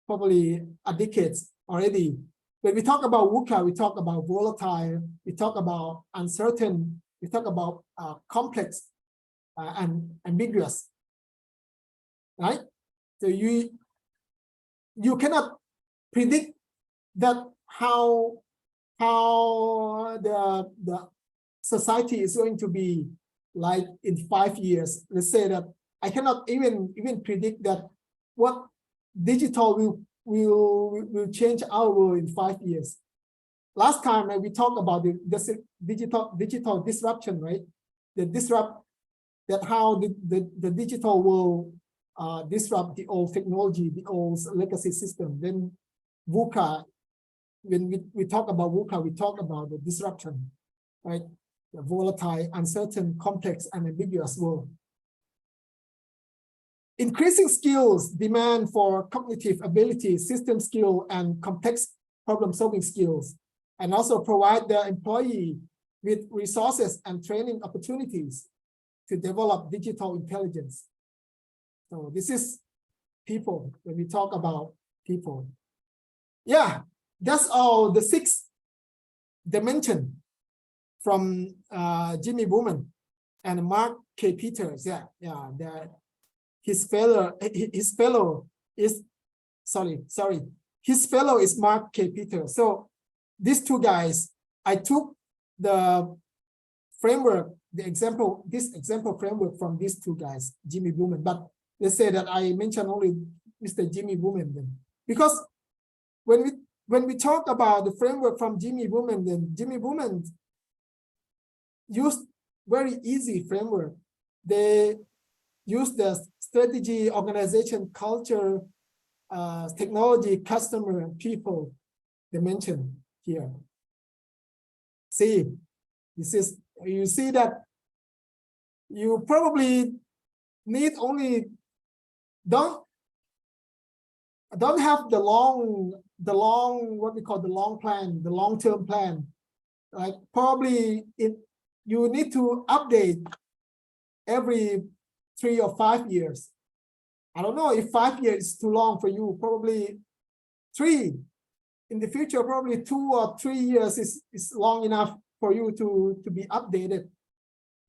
probably a decades already. When we talk about VUCA, we talk about volatile, we talk about uncertain, we talk about complex and ambiguous, right? So you cannot predict that how the society is going to be like in 5 years. Let's say that I cannot even predict that what digital will change our world in 5 years. Last time we talked about the digital disruption, right? How the digital world disrupt the old technology, the old legacy system. Then VUCA, when we talk about VUCA, we talk about the disruption, right? The volatile, uncertain, complex, and ambiguous world. Increasing skills demand for cognitive ability, system skill, and complex problem-solving skills, and also provide the employee with resources and training opportunities to develop digital intelligence. So this is people, when we talk about people. Yeah, that's all the 6 dimensions from Jimmy Bowman and Mark K. Peters. His fellow is his fellow is Mark K. Peters. So these 2 guys, I took the framework, this example framework from these 2 guys, Jimmy Bowman. But let's say that I mentioned only Mr. Jimmy Bowman then, because when we talk about the framework from Jimmy Bowman, then Jimmy Bowman used very easy framework. They use the strategy, organization, culture, technology, customer, people dimension here. See, you see that you probably need only don't have the long what we call the long plan, the long-term plan. Like probably you need to update every 3 or 5 years. I don't know if 5 years is too long for you, probably 3. In the future, probably 2 or 3 years is long enough for you to be updated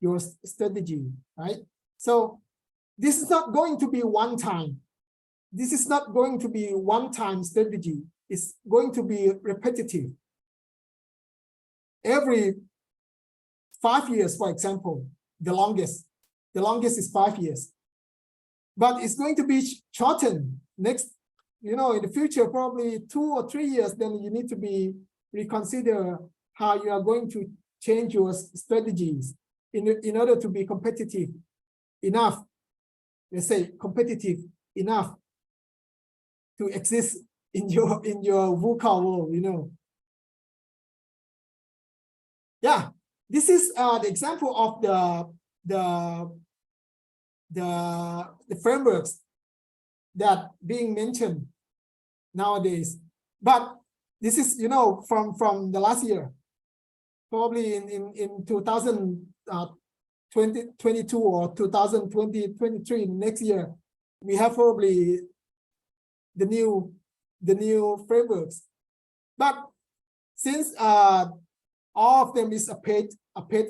your strategy, right? So this is not going to be one time. This is not going to be one-time strategy. It's going to be repetitive. Every 5 years, for example, the longest is 5 years. But it's going to be shortened next, in the future, probably 2 or 3 years, then you need to reconsider how you are going to change your strategies in order to be competitive enough, let's say competitive enough to exist in your VUCA world, Yeah, this is the example of the frameworks that being mentioned nowadays. But this is, from the last year, probably in 2022 or 2023, next year, we have probably the new frameworks. But since all of them is a paid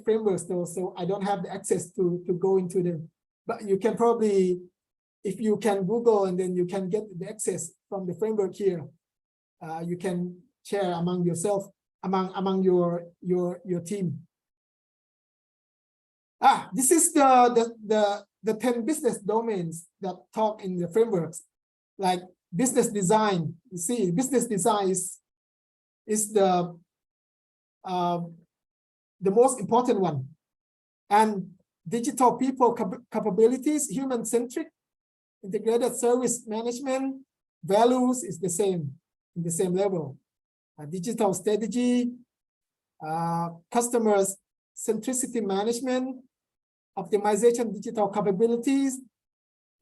framework, so I don't have the access to go into them. But you can probably, if you can Google and then you can get the access from the framework here, you can share among yourself, among your team. This is the 10 business domains that talk in the frameworks, like business design. You see, business design is the most important one, and digital people capabilities, human-centric, integrated service management, values is the same, in the same level. Digital strategy, customers centricity management, optimization digital capabilities,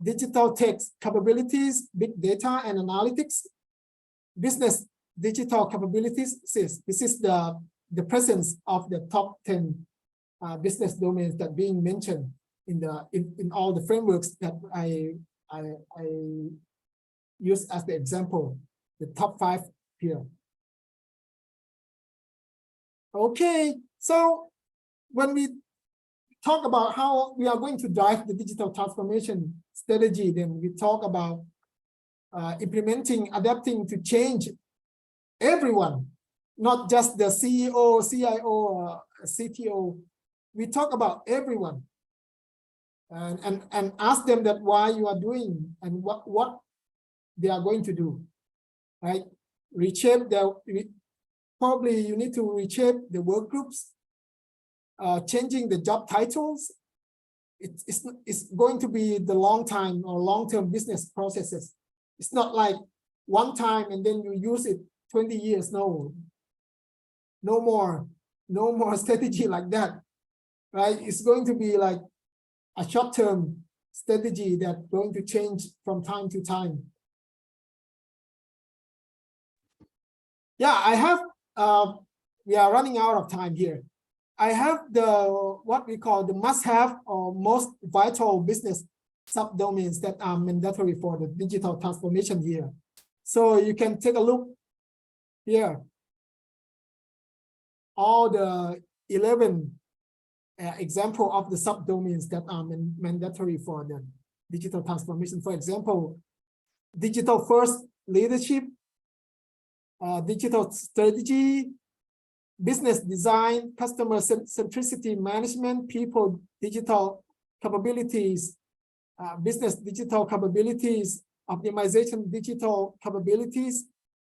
digital tech capabilities, big data and analytics, business digital capabilities. This is the presence of the top 10 business domains that being mentioned in all the frameworks that I use as the example, the top 5 here. Okay, so when we talk about how we are going to drive the digital transformation strategy, then we talk about implementing, adapting to change everyone, not just the CEO, CIO, or CTO. We talk about everyone and ask them that why you are doing and what they are going to do, right? Probably you need to reshape the work groups, changing the job titles. It's going to be the long-term business processes. It's not like one time and then you use it 20 years. No more strategy like that, right? It's going to be like a short-term strategy that's going to change from time to time. Yeah, I have, we are running out of time here. I have what we call the must-have or most vital business subdomains that are mandatory for the digital transformation here. So you can take a look here. All the 11 example of the subdomains that are mandatory for the digital transformation. For example, digital first leadership, digital strategy, business design, customer centricity management, people digital capabilities, business digital capabilities, optimization digital capabilities,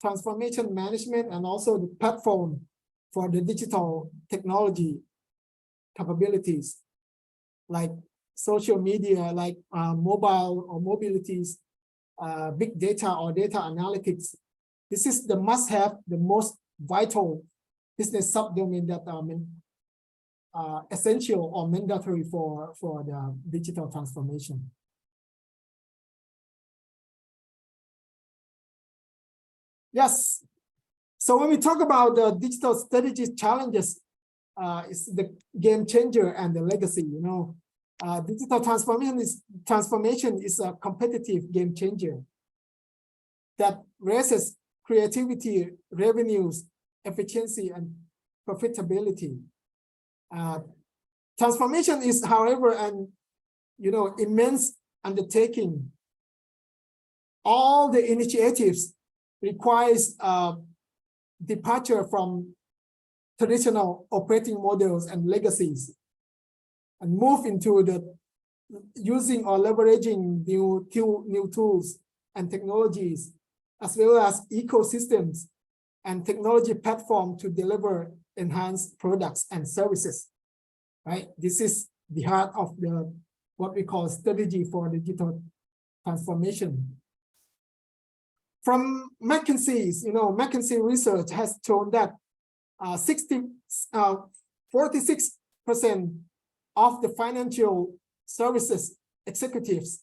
transformation management, and also the platform for the digital technology capabilities, like social media, like mobile or mobilities, big data or data analytics. This is the must-have, the most vital business subdomain that are essential or mandatory for the digital transformation. Yes. So when we talk about the digital strategy challenges, it's the game changer and the legacy. You know, digital transformation is a competitive game changer that raises creativity, revenues, efficiency, and profitability. Transformation is, however, an immense undertaking. All the initiatives requires departure from traditional operating models and legacies, and move into the using or leveraging new tools and technologies, as well as ecosystems and technology platform to deliver enhanced products and services. Right? This is the heart of the what we call strategy for digital transformation. From McKinsey's, McKinsey research has shown that 46% of the financial services executives,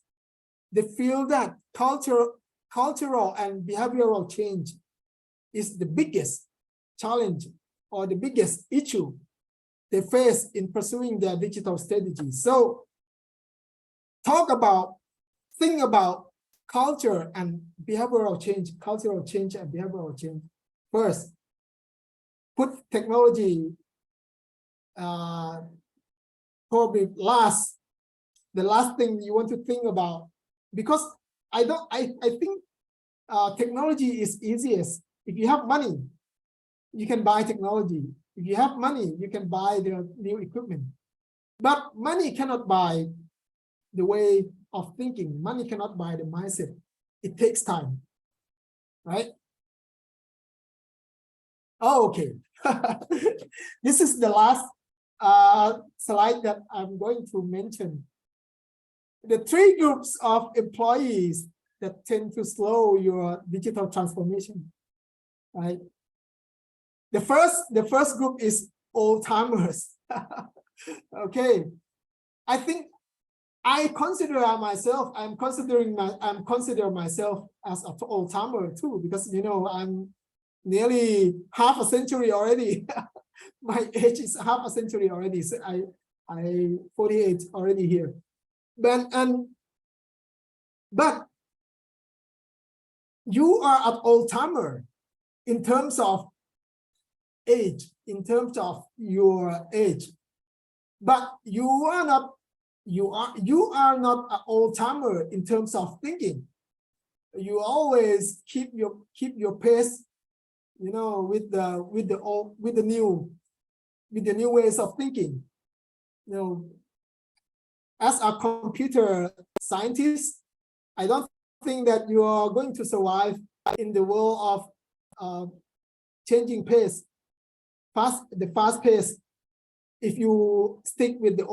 they feel that cultural and behavioral change is the biggest challenge or the biggest issue they face in pursuing their digital strategy. So think about culture and behavioral change, cultural change and behavioral change. First, put technology probably the last thing you want to think about, because I think technology is easiest. If you have money, you can buy technology. If you have money, you can buy the new equipment. But money cannot buy the way of thinking. Money cannot buy the mindset. It takes time, right? Oh, okay. This is the last slide that I'm going to mention. The three groups of employees that tend to slow your digital transformation, right? The first group is old-timers. Okay, I think I consider myself, I'm consider myself as an old-timer too, because I'm nearly half a century already. My age is half a century already. So I 48 already here. But you are an old-timer in terms of age, in terms of your age, but you are not an old-timer in terms of thinking. You always keep your pace, with the new ways of thinking. As a computer scientist, I don't think that you are going to survive in the world of changing pace, the fast pace, if you stick with the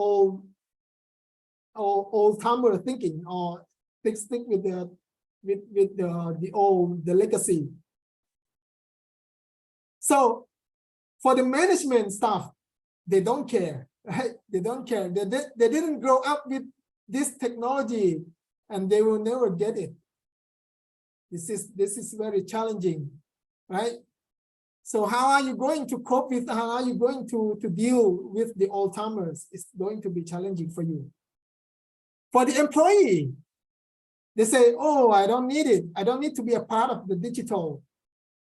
old-timer thinking, or stick with the legacy. So for the management staff, they don't care, right? They don't care. They didn't grow up with this technology, and they will never get it. This is very challenging, right? So how are you going to cope with, how are you going to deal with the old-timers? It's going to be challenging for you. For the employee, they say, oh, I don't need it. I don't need to be a part of the digital.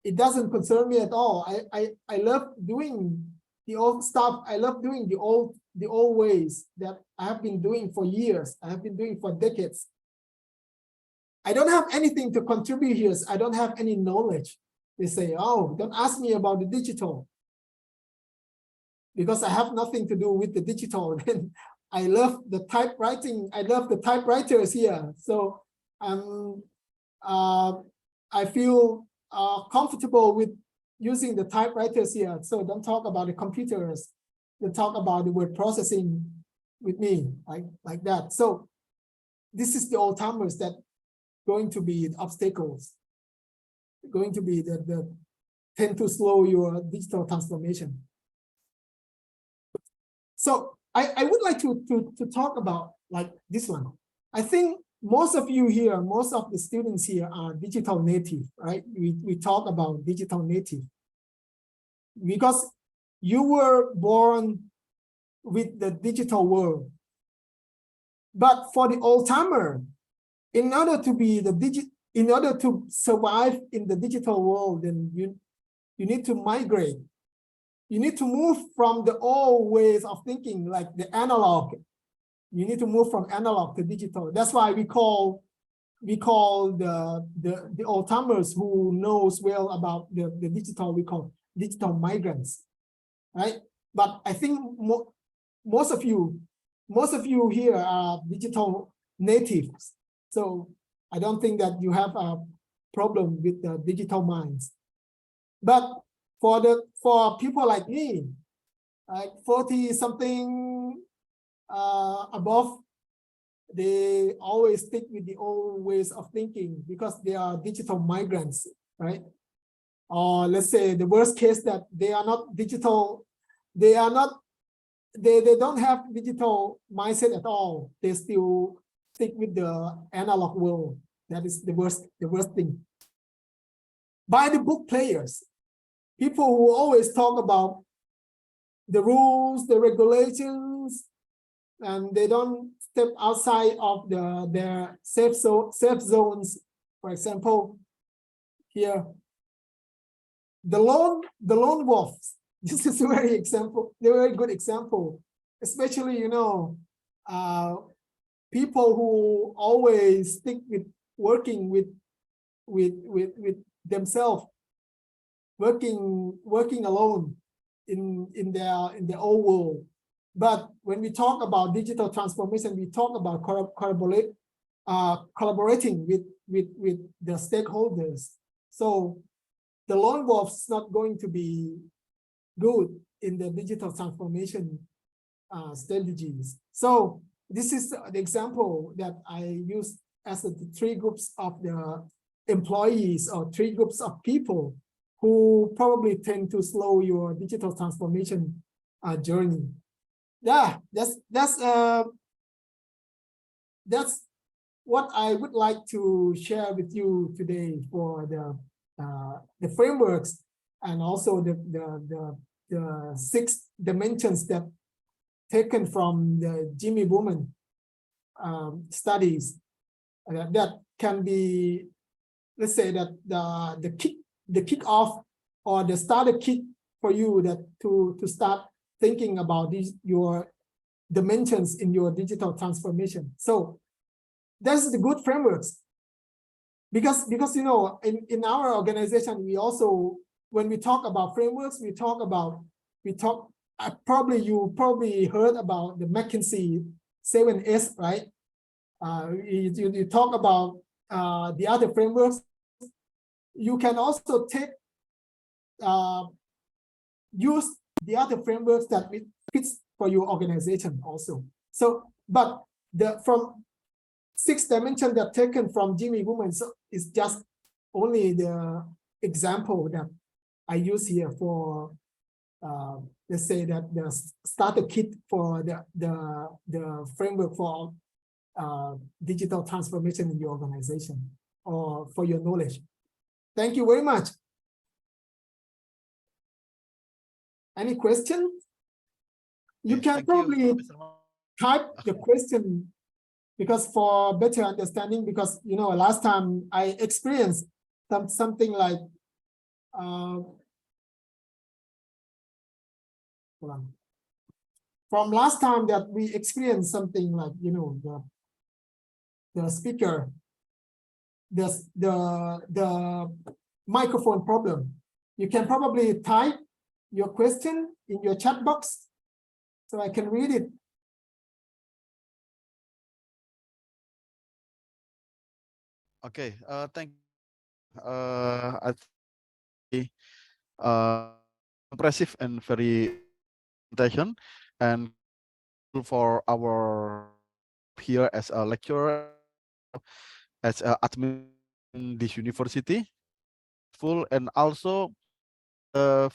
It doesn't concern me at all. I love doing the old stuff. I love doing the old ways that I have been doing for years. I have been doing for decades. I don't have anything to contribute here. I don't have any knowledge. They say, oh, don't ask me about the digital because I have nothing to do with the digital. Then I love the typewriting. I love the typewriters here. So I feel comfortable with using the typewriters here. So don't talk about the computers. Don't talk about the word processing with me like that. So this is the old-timers that going to be obstacles, going to be the tend to slow your digital transformation. So I would like to talk about like this one. I think most of you here, most of the students here are digital native, right? We talk about digital native because you were born with the digital world. But for the old-timer, in order to survive in the digital world, then you need to migrate. You need to move from the old ways of thinking, like the analog. You need to move from analog to digital. That's why we call the old-timers who knows well about the digital, we call digital migrants, right? But I think most of you here are digital natives. So I don't think that you have a problem with the digital minds. But for people like me, like 40 something above, they always stick with the old ways of thinking because they are digital migrants, right? Or let's say the worst case that they are not digital, they don't have digital mindset at all. They still stick with the analog world. That is the worst thing. By the book players, people who always talk about the rules, the regulations, and they don't step outside of their safe zones. For example, here, the lone wolves. This is a very good example, especially, you know, people who always stick with working with themselves, working alone in their own world. But when we talk about digital transformation, we talk about collaborating with the stakeholders. So the lone wolf is not going to be good in the digital transformation strategies. So this is the example that I use as the three groups of the employees or three groups of people who probably tend to slow your digital transformation journey. Yeah, that's what I would like to share with you today for the frameworks and also the 6 dimensions that taken from the Jimmy Wooman studies that can be, let's say that the kick off or the starter kit for you that to start thinking about your dimensions in your digital transformation. So that's the good frameworks because you know in our organization we also, when we talk about frameworks, you probably heard about the McKinsey 7S, right? You talk about the other frameworks. You can also use the other frameworks that fits for your organization also. So, but from 6 dimensions that taken from Jimmy Wooman is just only the example that I use here for let's say that the starter kit for the framework for digital transformation in your organization or for your knowledge. Thank you very much. Any question? You Okay, can thank probably Mr. Man. type the question because for better understanding, because you know last time I experienced something like hold on. From last time that we experienced something like, you know, the speaker, the microphone problem. You can probably type your question in your chat box so I can read it. Okay, thank I impressive and very presentation, and for our here as a lecturer, as a admin in this university, full and also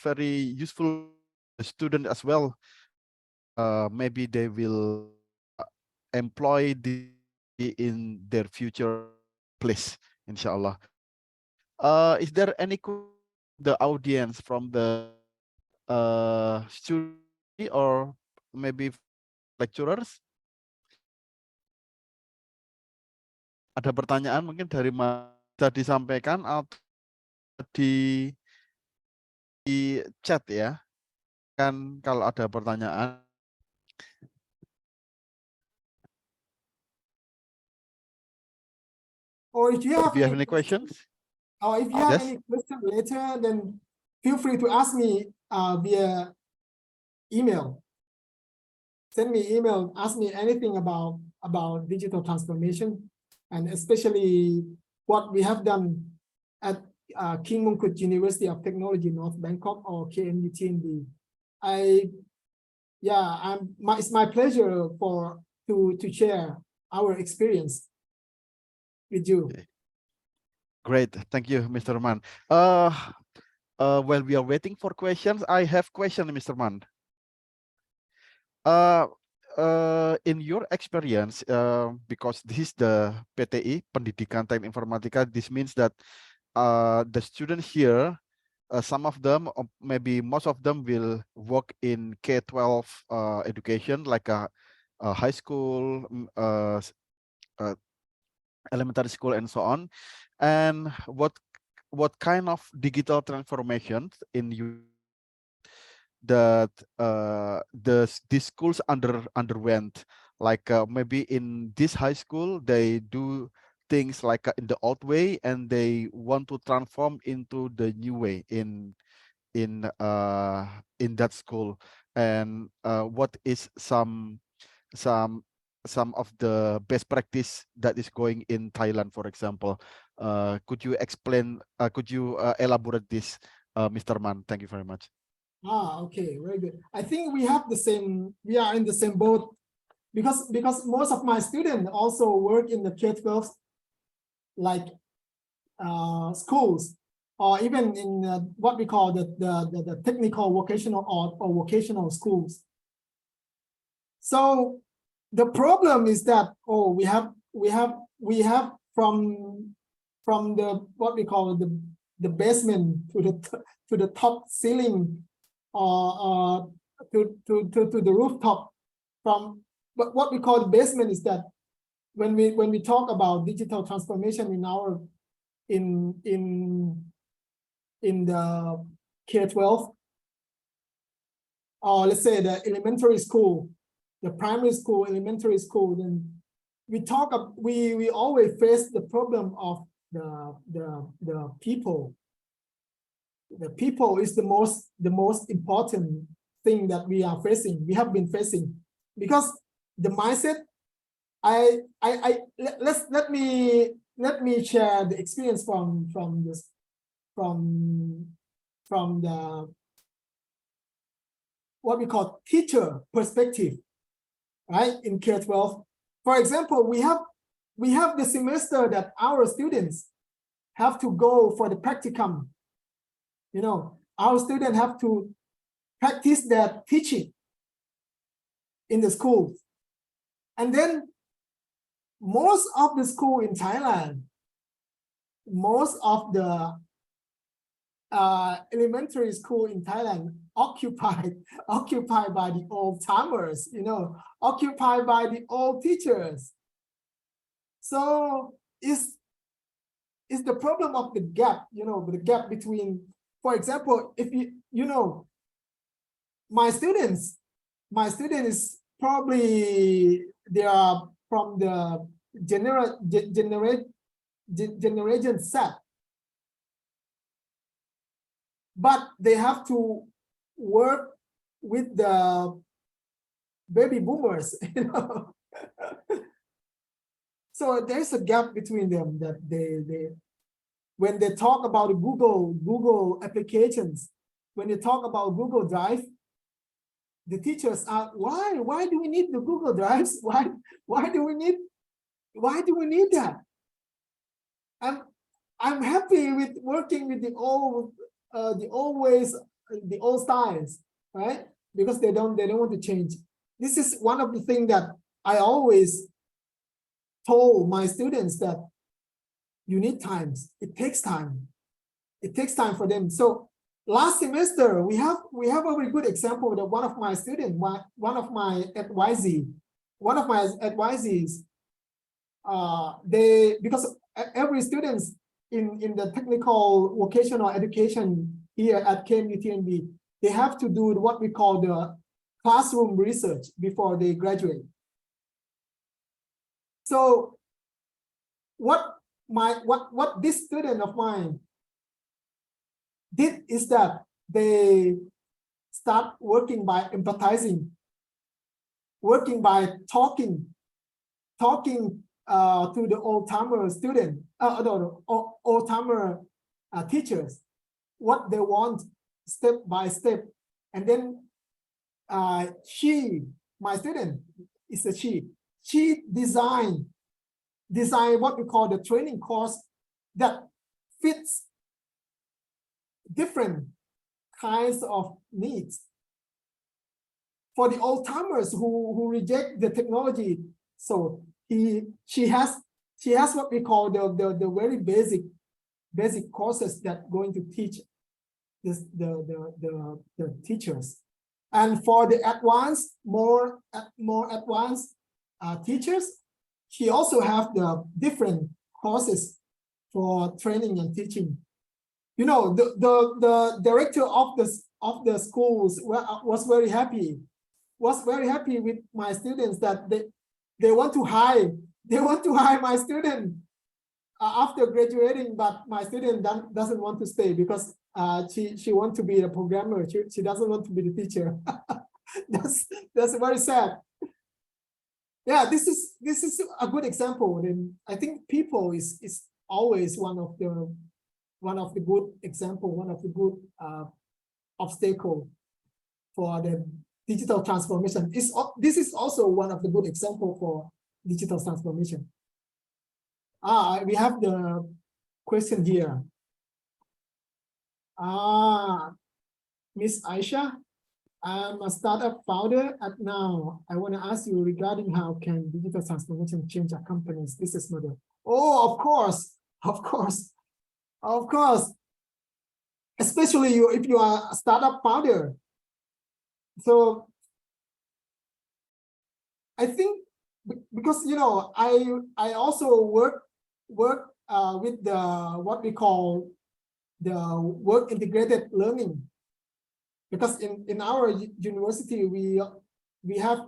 very useful student as well. Maybe they will employ in their future place, inshallah. Is there any the audience from the student or maybe lecturers? Ada pertanyaan mungkin dari bisa disampaikan atau di chat ya. Kan kalau ada pertanyaan. Or if you have, any questions? or if you have Yes. any question later, then feel free to ask me via email. Send me email, ask me anything about digital transformation, and especially what we have done at King Mongkut University of Technology, North Bangkok, or KMUTNB. It's my pleasure to share our experience with you. Okay. Great, thank you, Mr. Man. While we are waiting for questions, I have question, Mr. Man. In your experience, because this is the PTI, Pendidikan Teknik Informatika, this means that the students here, some of them, or maybe most of them, will work in K-12 education, like a high school, elementary school, and so on. And what kind of digital transformations in you that these schools underwent, like maybe in this high school they do things like in the old way and they want to transform into the new way in that school, and what is some of the best practice that is going in Thailand, for example. Could you explain, could you elaborate this, Mr. Man? Thank you very much. Okay, very good. I think we are in the same boat because most of my students also work in the K-12 like schools, or even in what we call the technical vocational or vocational schools. So the problem is that we have from the what we call the basement to the top ceiling, or to the rooftop. But what we call the basement is that when we talk about digital transformation in the K-12, or let's say the elementary school, the primary school, elementary school, then we always face the problem of the people. The people is the most important thing that we have been facing, because the mindset. Let me share the experience from the what we call teacher perspective, right? In K-12, for example, we have the semester that our students have to go for the practicum. You know, our students have to practice their teaching in the schools. And then most of the school in Thailand, most of the elementary school in Thailand occupied by the old timers, occupied by the old teachers. So it's the problem of the gap, the gap between, for example, if my students is probably they are from the generation Z, but they have to work with the baby boomers, So there's a gap between them that they when they talk about Google applications, when they talk about Google Drive, the teachers are, why do we need the Google Drives? Why do we need that? I'm happy with working with the old ways, the old styles, right? Because they don't want to change. This is one of the things that I always told my students, that you need times. It takes time. It takes time for them. So last semester we have a very good example that one of my students, one of my advisees, because every students in the technical vocational education here at KMUTNB, they have to do what we call the classroom research before they graduate. So what this student of mine did is that they start working by empathizing, working by talking to the old-timer student, old-timer teachers, what they want step by step. And then my student is a she designed what we call the training course that fits different kinds of needs. For the old-timers who reject the technology, so she has what we call the very basic courses that going to teach the teachers. And for the advanced, more advanced teachers, she also have the different courses for training and teaching. The director of the schools was very happy with my students, that they want to hire my student after graduating, but my student doesn't want to stay because she wants to be a programmer. She doesn't want to be the teacher. That's very sad. Yeah, this is a good example, and I think people is always one of the good example, one of the good obstacle for the digital transformation. This is also one of the good example for digital transformation. We have the question here. Miss Aisha, I'm a startup founder at Now. I want to ask you regarding how can digital transformation change a company's business model? Oh, of course. Especially if you are a startup founder. So I think because I also work with what we call the work integrated learning, because in our university we have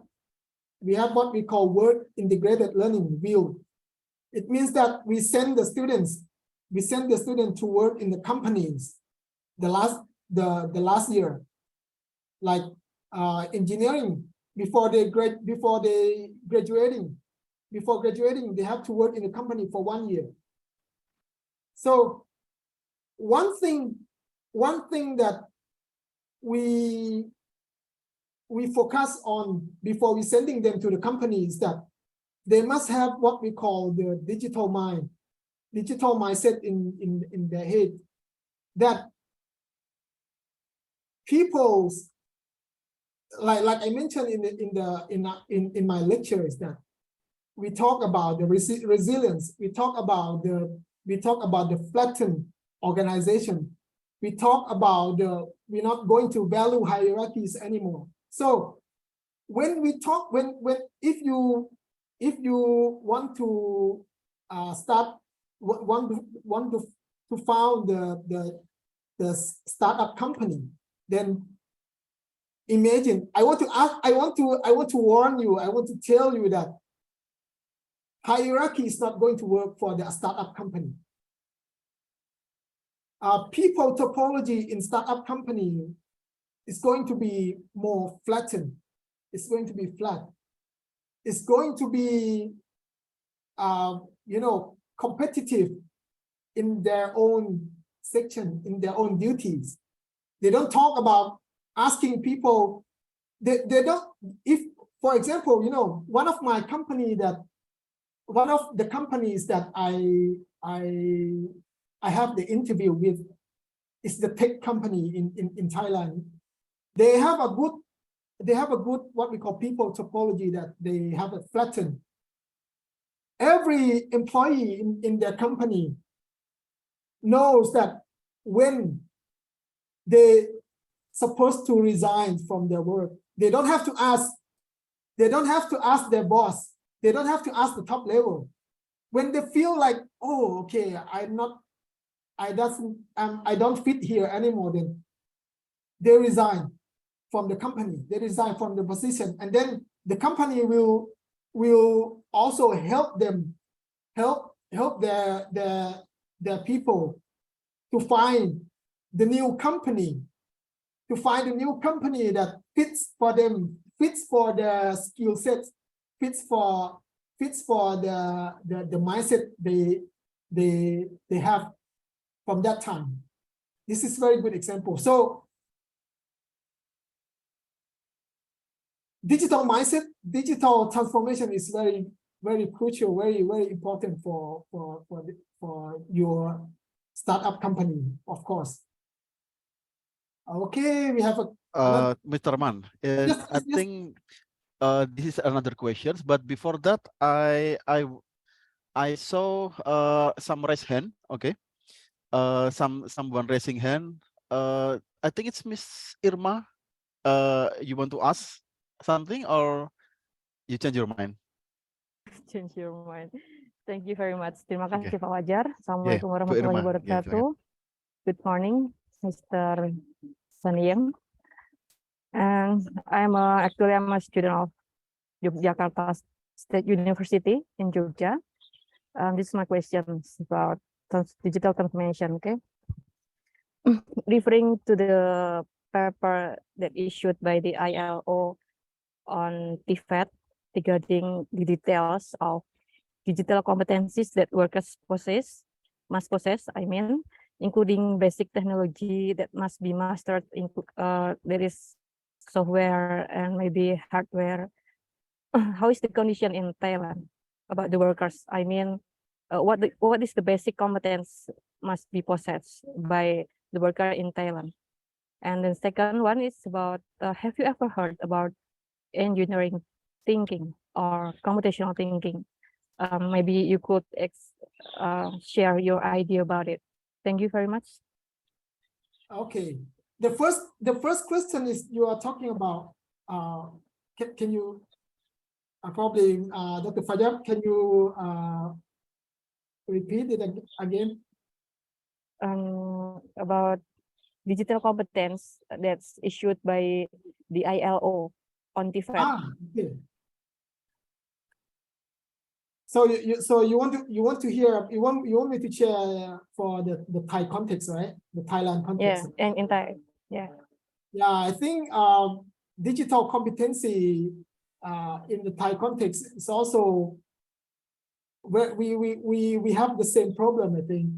what we call work integrated learning wheel. It means that we send the students to work in the companies the last year, like engineering, before graduating, they have to work in the company for 1 year. So one thing that we focus on before we sending them to the company is that they must have what we call the digital mindset in their head, that people's, like I mentioned in my lecture, is that we talk about the resilience, we talk about the flattened organization, we talk about we're not going to value hierarchies anymore. So when we talk, if you want to want to found the startup company, then imagine, I want to warn you, I want to tell you that hierarchy is not going to work for the startup company. People topology in startup company is going to be more flattened. It's going to be flat. It's going to be, competitive in their own section, in their own duties. They don't talk about asking people. They don't. If, for example, one of the companies that I have the interview with is the tech company in Thailand. They have a good what we call people topology, that they have a flattened. Every employee in their company knows that when they supposed to resign from their work, they don't have to ask their boss. They don't have to ask the top level. When they feel like, oh, okay, I don't fit here anymore, then they resign from the company. They resign from the position, and then the company will also help their people to find the new company, that fits for them, fits for their skill sets, fits for the mindset they have from that time. This is very good example. So digital mindset, digital transformation is very, very crucial, very, very important for your startup company, of course. Okay, we have Mr. Man, Yes, I yes. think this is another questions, but before that, I saw some raised hand. Okay, someone raising hand. I think it's Miss Irma. You want to ask something or you change your mind? Change your mind. Thank you very much. Terima Okay. kasih Pak Wajar. Assalamualaikum Bu warahmatullahi Irma. wabarakatuh. Good morning, Mr. Saniem. And I'm a student of Yogyakarta State University in Jogja. This is my question about digital transformation. Okay, referring to the paper that issued by the ILO on TIFAD regarding the details of digital competencies that workers must possess, including basic technology that must be mastered. There is software and maybe hardware. How is the condition in Thailand about the workers? What is the basic competence must be possessed by the worker in Thailand? And the second one is about, have you ever heard about engineering thinking or computational thinking? Maybe you could share your idea about it. Thank you very much. Okay. The first question is, you are talking about, can you probably Dr. Fajar, can you repeat it again? About digital competence that's issued by the ILO on TIFAD. Okay. So you want to hear, you want me to share for the Thai context, right? The Thailand context. Yeah, and in Thai. Yeah. Yeah, I think digital competency in the Thai context is also where we have the same problem, I think.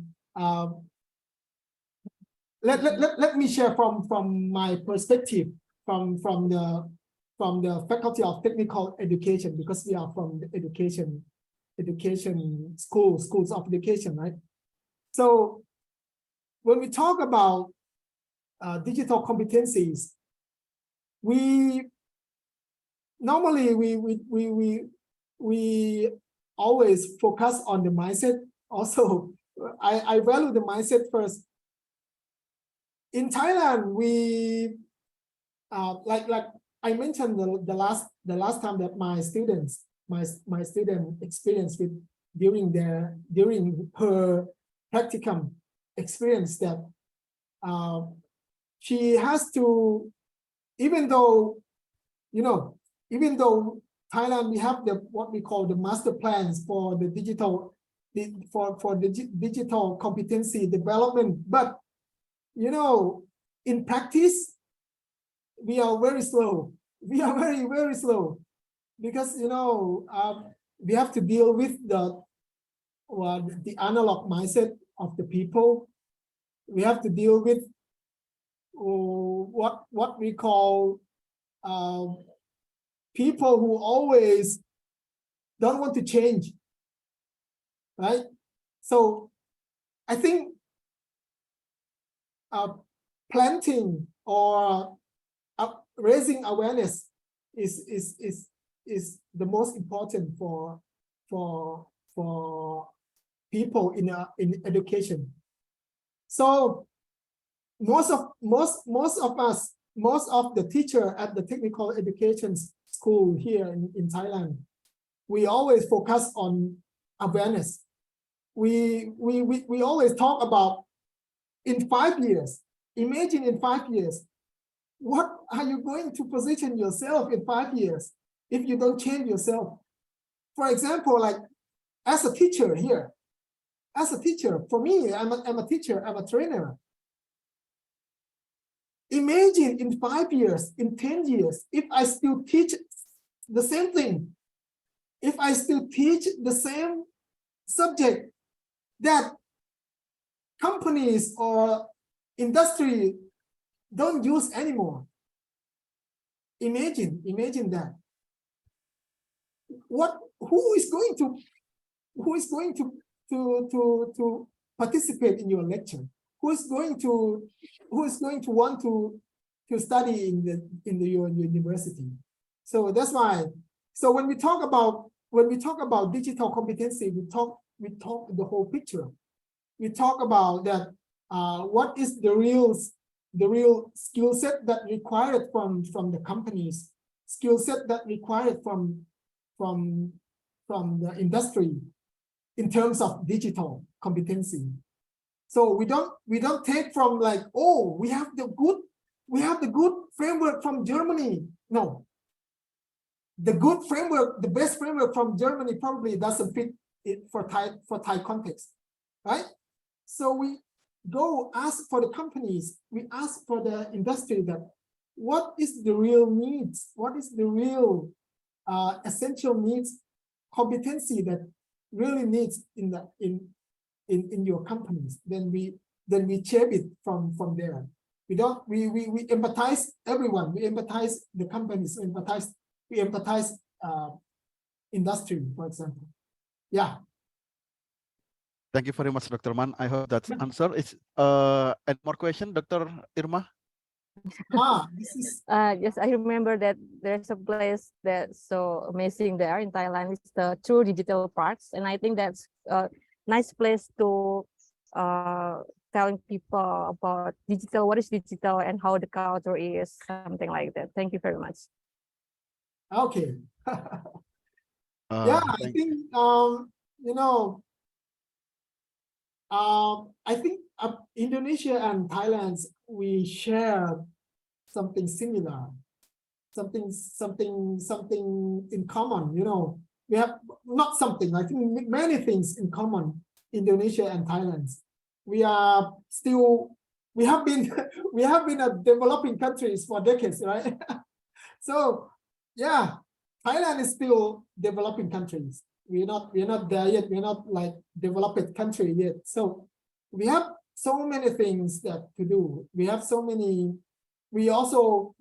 Let me share from my perspective, from the Faculty of Technical Education, because we are from the education schools of education, right? So when we talk about digital competencies, we always focus on the mindset. Also, I value the mindset first. in Thailand, we like I mentioned the last time that my student experienced with during her practicum experience that she has to, even though Thailand, we have what we call the master plans for the digital digital competency development, but in practice we are very slow. We are very slow because we have to deal with the analog mindset of the people. We have to deal with what we call people who always don't want to change, right? So I think planting or raising awareness is the most important for people in education. So most of the teacher at the technical education school here in Thailand, we always focus on awareness. We always talk about in 5 years. Imagine in 5 years, what are you going to position yourself in 5 years if you don't change yourself? For example, like as a teacher here, for me, I'm a teacher, I'm a trainer. Imagine in 5 years, in 10 years, if I still teach the same thing, if I still teach the same subject that companies or industry don't use anymore. Imagine that. Who is going to participate in your lecture? Who is going to want to study in your university? So that's why. So when we talk about digital competency, we talk the whole picture. We talk about that. What is the real skill set that required from the companies? Skill set that required from the industry in terms of digital competency. So we don't take from like, oh, we have the good framework from Germany. No, the good framework, the best framework from Germany probably doesn't fit it for Thai context, right? So we go ask for the companies, we ask for the industry that what is the real needs, what is the real essential needs, competency that really needs in your companies. Then we shape it from there. We empathize everyone. We empathize the companies. We empathize industry, for example. Yeah. Thank you very much, Dr. Man. I hope that answer is any more question, Dr. Irma? This is Yes, I remember that there's a place that's so amazing there in Thailand. It's the True Digital Parks, and I think that's a nice place to telling people about digital, what is digital, and how the culture is, something like that. Thank you very much. okay. Yeah, I think I think Indonesia and Thailand, we share something similar, something in common. We have not something. I think many things in common. Indonesia and Thailand. We have been a developing countries for decades, right? So yeah, Thailand is still developing countries. We're not there yet. We're not like developed country yet. So we have so many things that to do. We have so many. We also,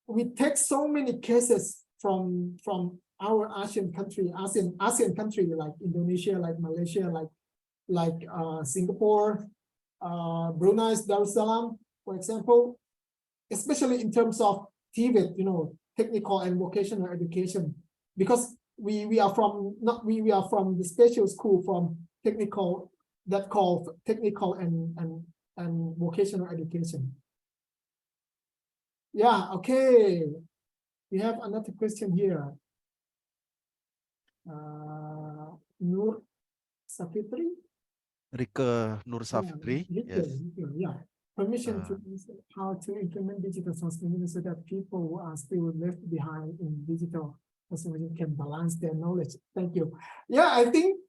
we take so many cases from our ASEAN country like Indonesia, like Malaysia, like Singapore, Brunei Darussalam, for example, especially in terms of TVET, technical and vocational education, because we are from the special school from technical, that called technical and and vocational education. Yeah, okay. We have another question here. Nur Safitri? Rike Nur Safitri, yes. Yeah. Permission to how to implement digital transformation so that people who are still left behind in digital transformation can balance their knowledge. Thank you. Yeah, I think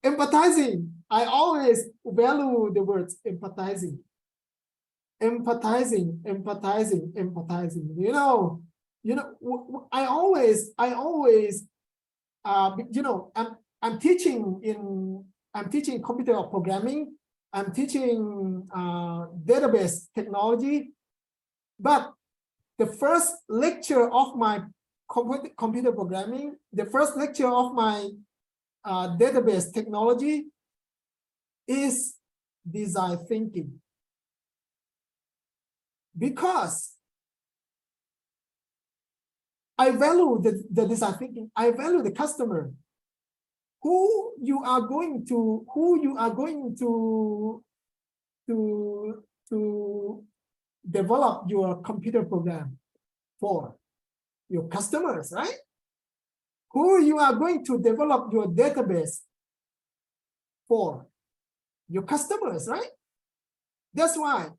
empathizing. I always value the words empathizing. Empathizing. I always, I'm teaching computer programming. I'm teaching database technology, but the first lecture of my computer programming, the first lecture of my database technology is design thinking. Because I value the design thinking, I value the customer. Who you are going to develop your computer program for? Your customers, right? Who you are going to develop your database for? Your customers, right? That's why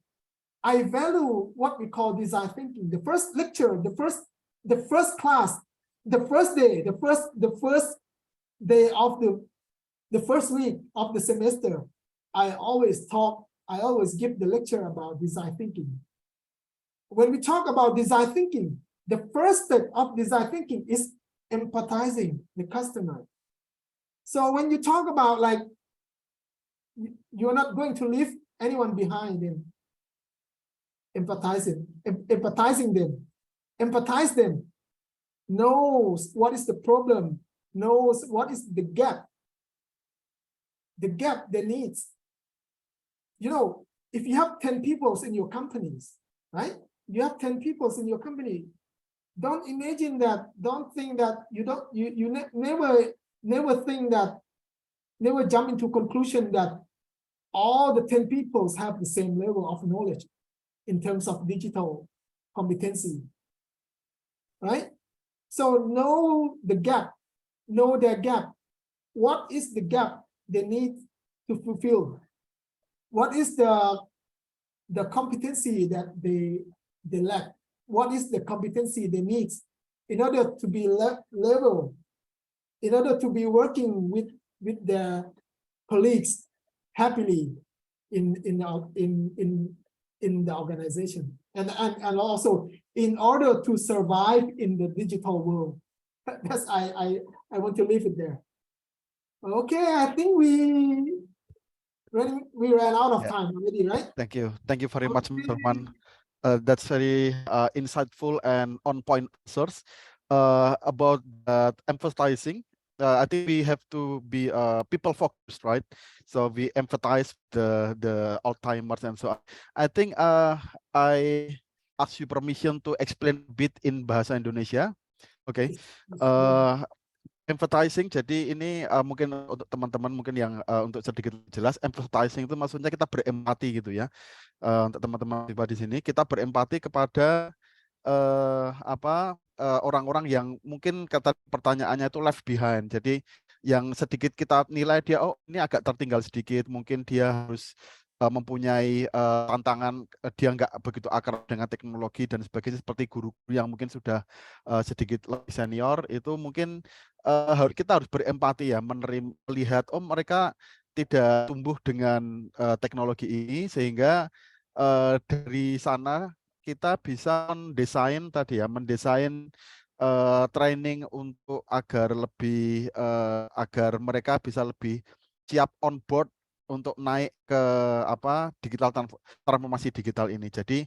I value what we call design thinking. The first lecture, the first class, the first day, the first day of the first week of the semester, I always give the lecture about design thinking. When we talk about design thinking, the first step of design thinking is empathizing the customer. So when you talk about like, you're not going to leave anyone behind in empathizing them, empathize them, knows what is the problem, knows what is the gap they needs. You know, if you have 10 people in your companies, right? You have 10 people in your company. Don't imagine that, don't think that never jump into conclusion that all the 10 people have the same level of knowledge in terms of digital competency, right? So know the gap, know their gap. What is the gap they need to fulfill? What is the competency that they lack? What is the competency they need in order to be level, in order to be working with their colleagues happily in the organization, and also in order to survive in the digital world. That's I want to leave it there. Okay, I think we ran out of time already, right? Thank you very much, Mr. Man. That's very insightful and on point answers about that emphasizing. I think we have to be people focused, right? So we empathize the Alzheimer's and so on. I think I ask you permission to explain a bit in bahasa Indonesia. Okay. Empathizing, jadi ini mungkin untuk teman-teman mungkin yang untuk sedikit jelas, empathizing itu maksudnya kita berempati gitu ya. Untuk teman-teman di sini kita berempati kepada orang-orang yang mungkin kata pertanyaannya itu left behind. Jadi yang sedikit kita nilai dia, oh ini agak tertinggal sedikit, mungkin dia harus mempunyai tantangan, dia nggak begitu akrab dengan teknologi dan sebagainya, seperti guru yang mungkin sudah sedikit lebih senior, itu mungkin kita harus berempati ya, melihat oh mereka tidak tumbuh dengan teknologi ini, sehingga dari sana kita bisa mendesain tadi ya, mendesain training untuk agar lebih agar mereka bisa lebih siap on board untuk naik ke digital transformasi digital ini. Jadi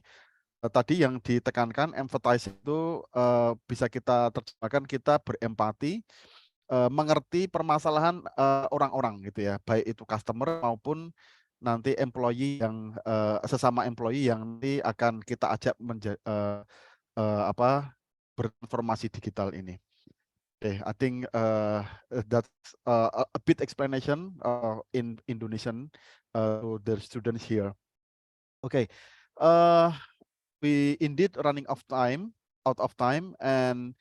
tadi yang ditekankan empathize itu bisa kita terjemahkan kita berempati, mengerti permasalahan orang-orang gitu ya, baik itu customer maupun nanti employee yang sesama employee yang nanti akan kita ajak bertransformasi digital ini. Okay, I think that's a bit explanation in Indonesian to the students here. Okay. We indeed running out of time, and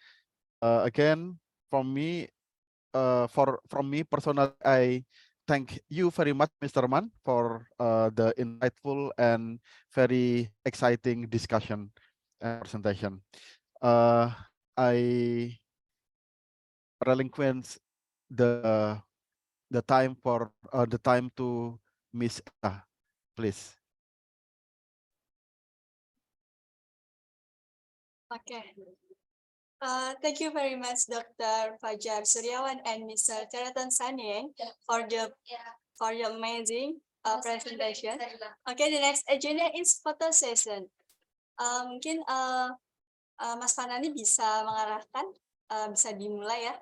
again, from me personally, I thank you very much, Mr. Man, for the insightful and very exciting discussion and presentation. I relinquish the time for the time to Miss Ella, please. Okay. Thank you very much, Dr. Fajar Suryawan and Mr. Chereton Sanyeng for the amazing presentation. Okay, the next agenda is photo session. Mungkin Mas Fanani bisa mengarahkan, bisa dimulai ya.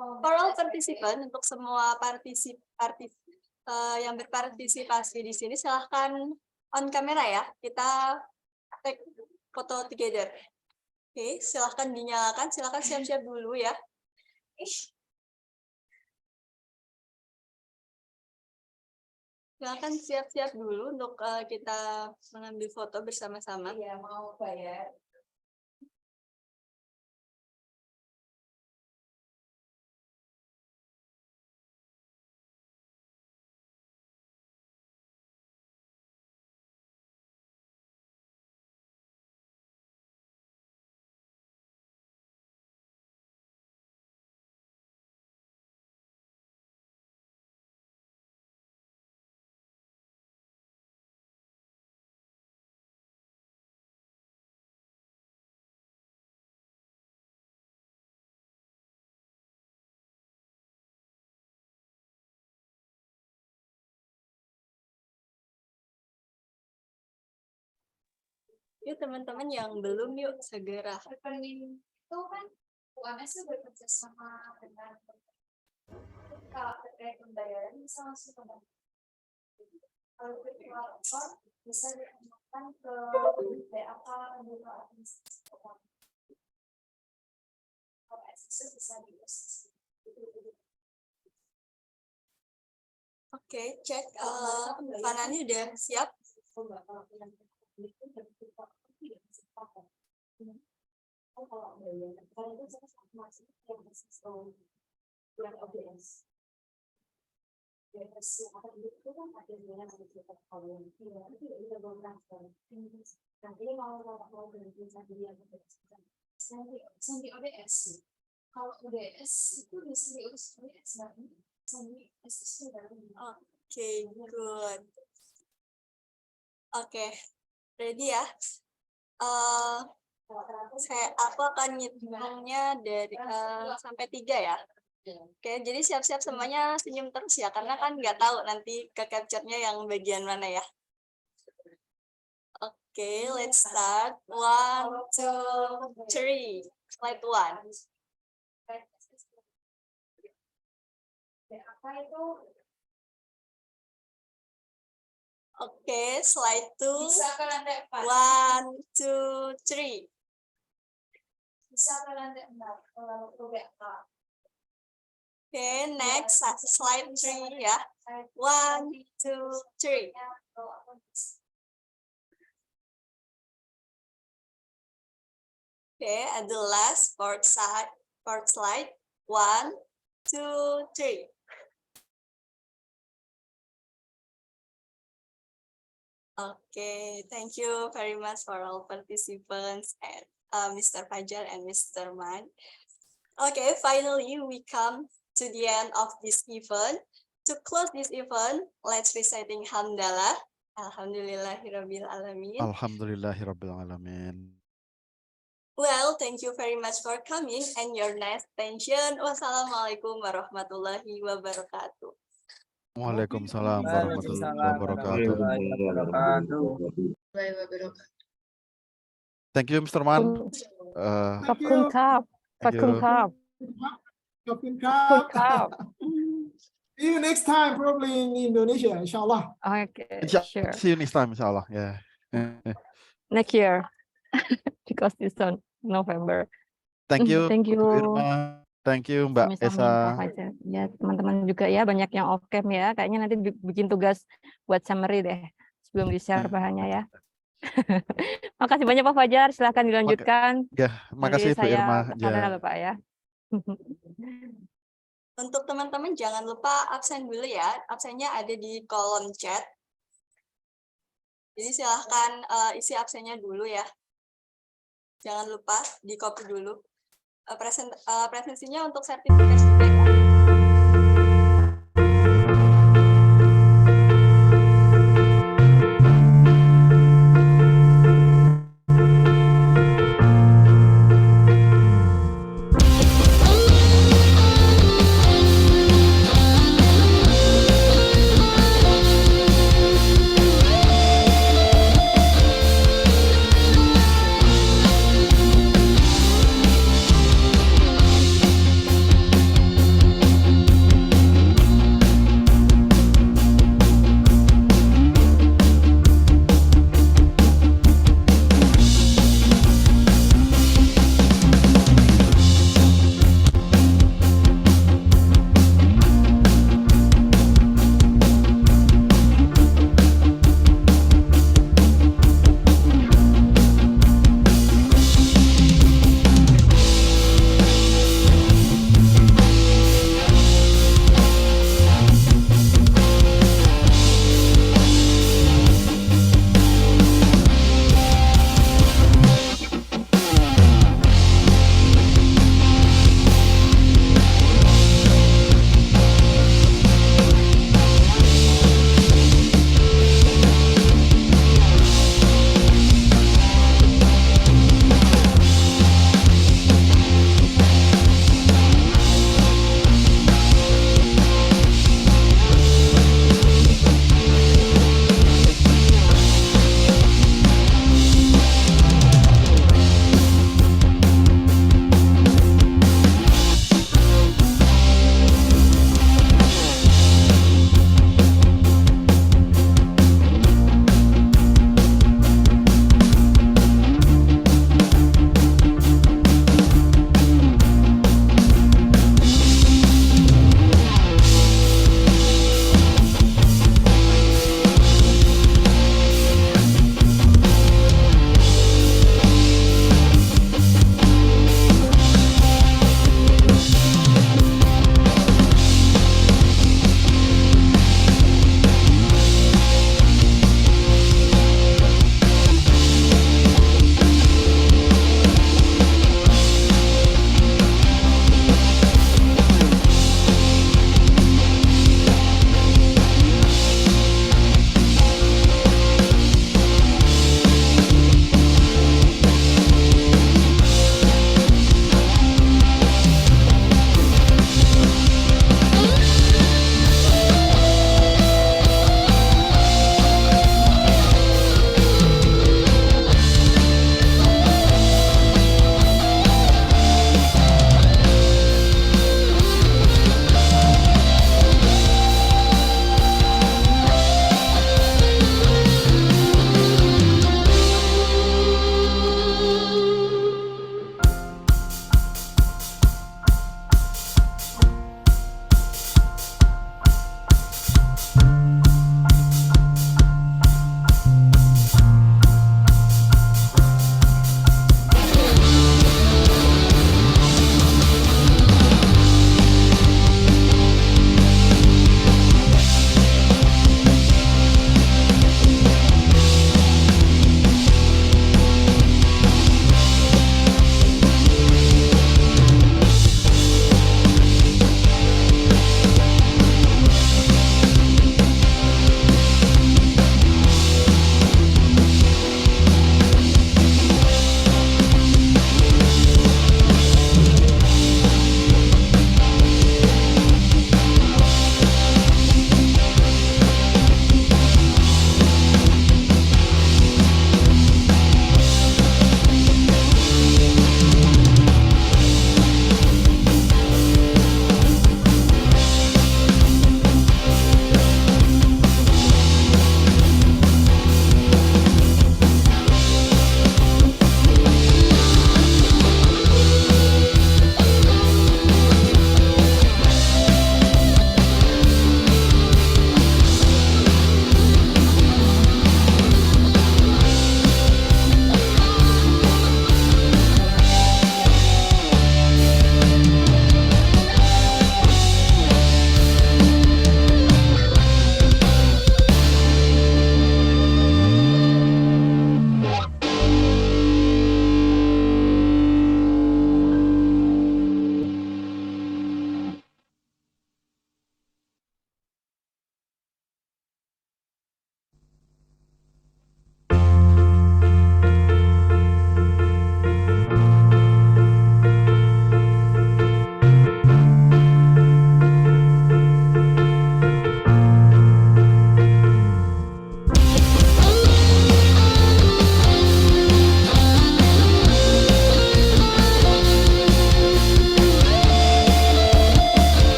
For all participant, untuk semua yang berpartisipasi di sini, silahkan on kamera ya. Kita take foto together. Oke, silahkan dinyalakan, silahkan siap-siap dulu ya. Silahkan siap-siap dulu untuk kita mengambil foto bersama-sama. Iya, mau bayar. Yuk teman-teman yang belum, yuk segera. Rekening itu kan UMS bekerja sama dengan kalau terkait pembayaran bisa langsung ke bank. Kalau operator bisa diajukan ke BAK anggota administrasi keuangan. Kalau SSU bisa diurus. Oke, cek. Fanani udah siap? Sandi ODS. Kalau ODS itu bisa diurus ODS banget. Sandi SSU baru. Oke, good. Oke, ready ya? Aku akan ngitungnya dari sampai 3 ya. Oke, jadi siap-siap semuanya senyum terus ya, karena kan nggak tahu nanti ke capture-nya yang bagian mana ya. Oke, let's start. 1, 2, 3. Slide 1. Oke, slide 2. 1, 2, 3. Bisa ke lantai 4. Okay, next slide 3 ya. 1, 2, 3. Okay, at the last fourth slide. 1, 2, 3. Okay, thank you very much for all participants and Mr. Fajar and Mr. Man. Okay, finally we come to the end of this event. To close this event, let's reciting Hamdalah. Alhamdulillahirabbil alamin. Alhamdulillahirabbil alamin. Well, thank you very much for coming and your nice attention. Wassalamualaikum warahmatullahi wabarakatuh. Waalaikumsalam warahmatullahi wabarakatuh. Thank you, Mr. Man. ขอบคุณครับ ขอบคุณครับ See you next time, probably in Indonesia, inshallah. Okay, Insya- sure. See you next time, inshallah. Yeah. Next year, because this on November. Thank you. Thank you. Bu Irma. Thank you, Mbak Sami-sami, Pak Esa. Fajar. Ya, teman-teman juga ya, banyak yang off cam ya. Kayaknya nanti bikin tugas buat summary deh, belum di-share bahannya ya. Makasih banyak Pak Fajar, silahkan dilanjutkan. Ya, makasih Bu Nanti Irma. saya kesana Ya. loh Pak ya. Untuk teman-teman jangan lupa absen dulu ya. Absennya ada di kolom chat. Jadi silahkan isi absennya dulu ya. Jangan lupa di copy dulu. Presensinya untuk sertifikasi juga ya.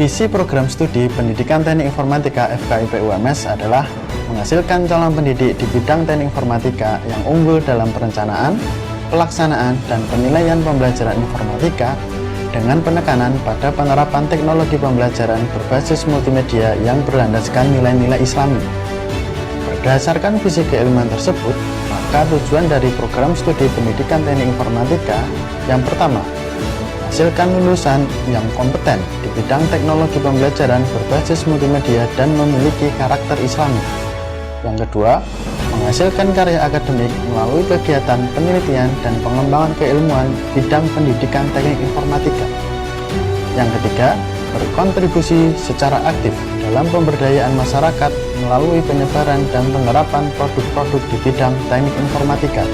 Visi program studi Pendidikan Teknik Informatika FKIP UMS adalah menghasilkan calon pendidik di bidang teknik informatika yang unggul dalam perencanaan, pelaksanaan, dan penilaian pembelajaran informatika dengan penekanan pada penerapan teknologi pembelajaran berbasis multimedia yang berlandaskan nilai-nilai Islami. Berdasarkan visi keilmuan tersebut, maka tujuan dari program studi Pendidikan Teknik Informatika yang pertama, menghasilkan lulusan yang kompeten di bidang teknologi pembelajaran berbasis multimedia dan memiliki karakter Islami. Yang kedua, menghasilkan karya akademik melalui kegiatan penelitian dan pengembangan keilmuan bidang pendidikan teknik informatika. Yang ketiga, berkontribusi secara aktif dalam pemberdayaan masyarakat melalui penyebaran dan penerapan produk-produk di bidang teknik informatika.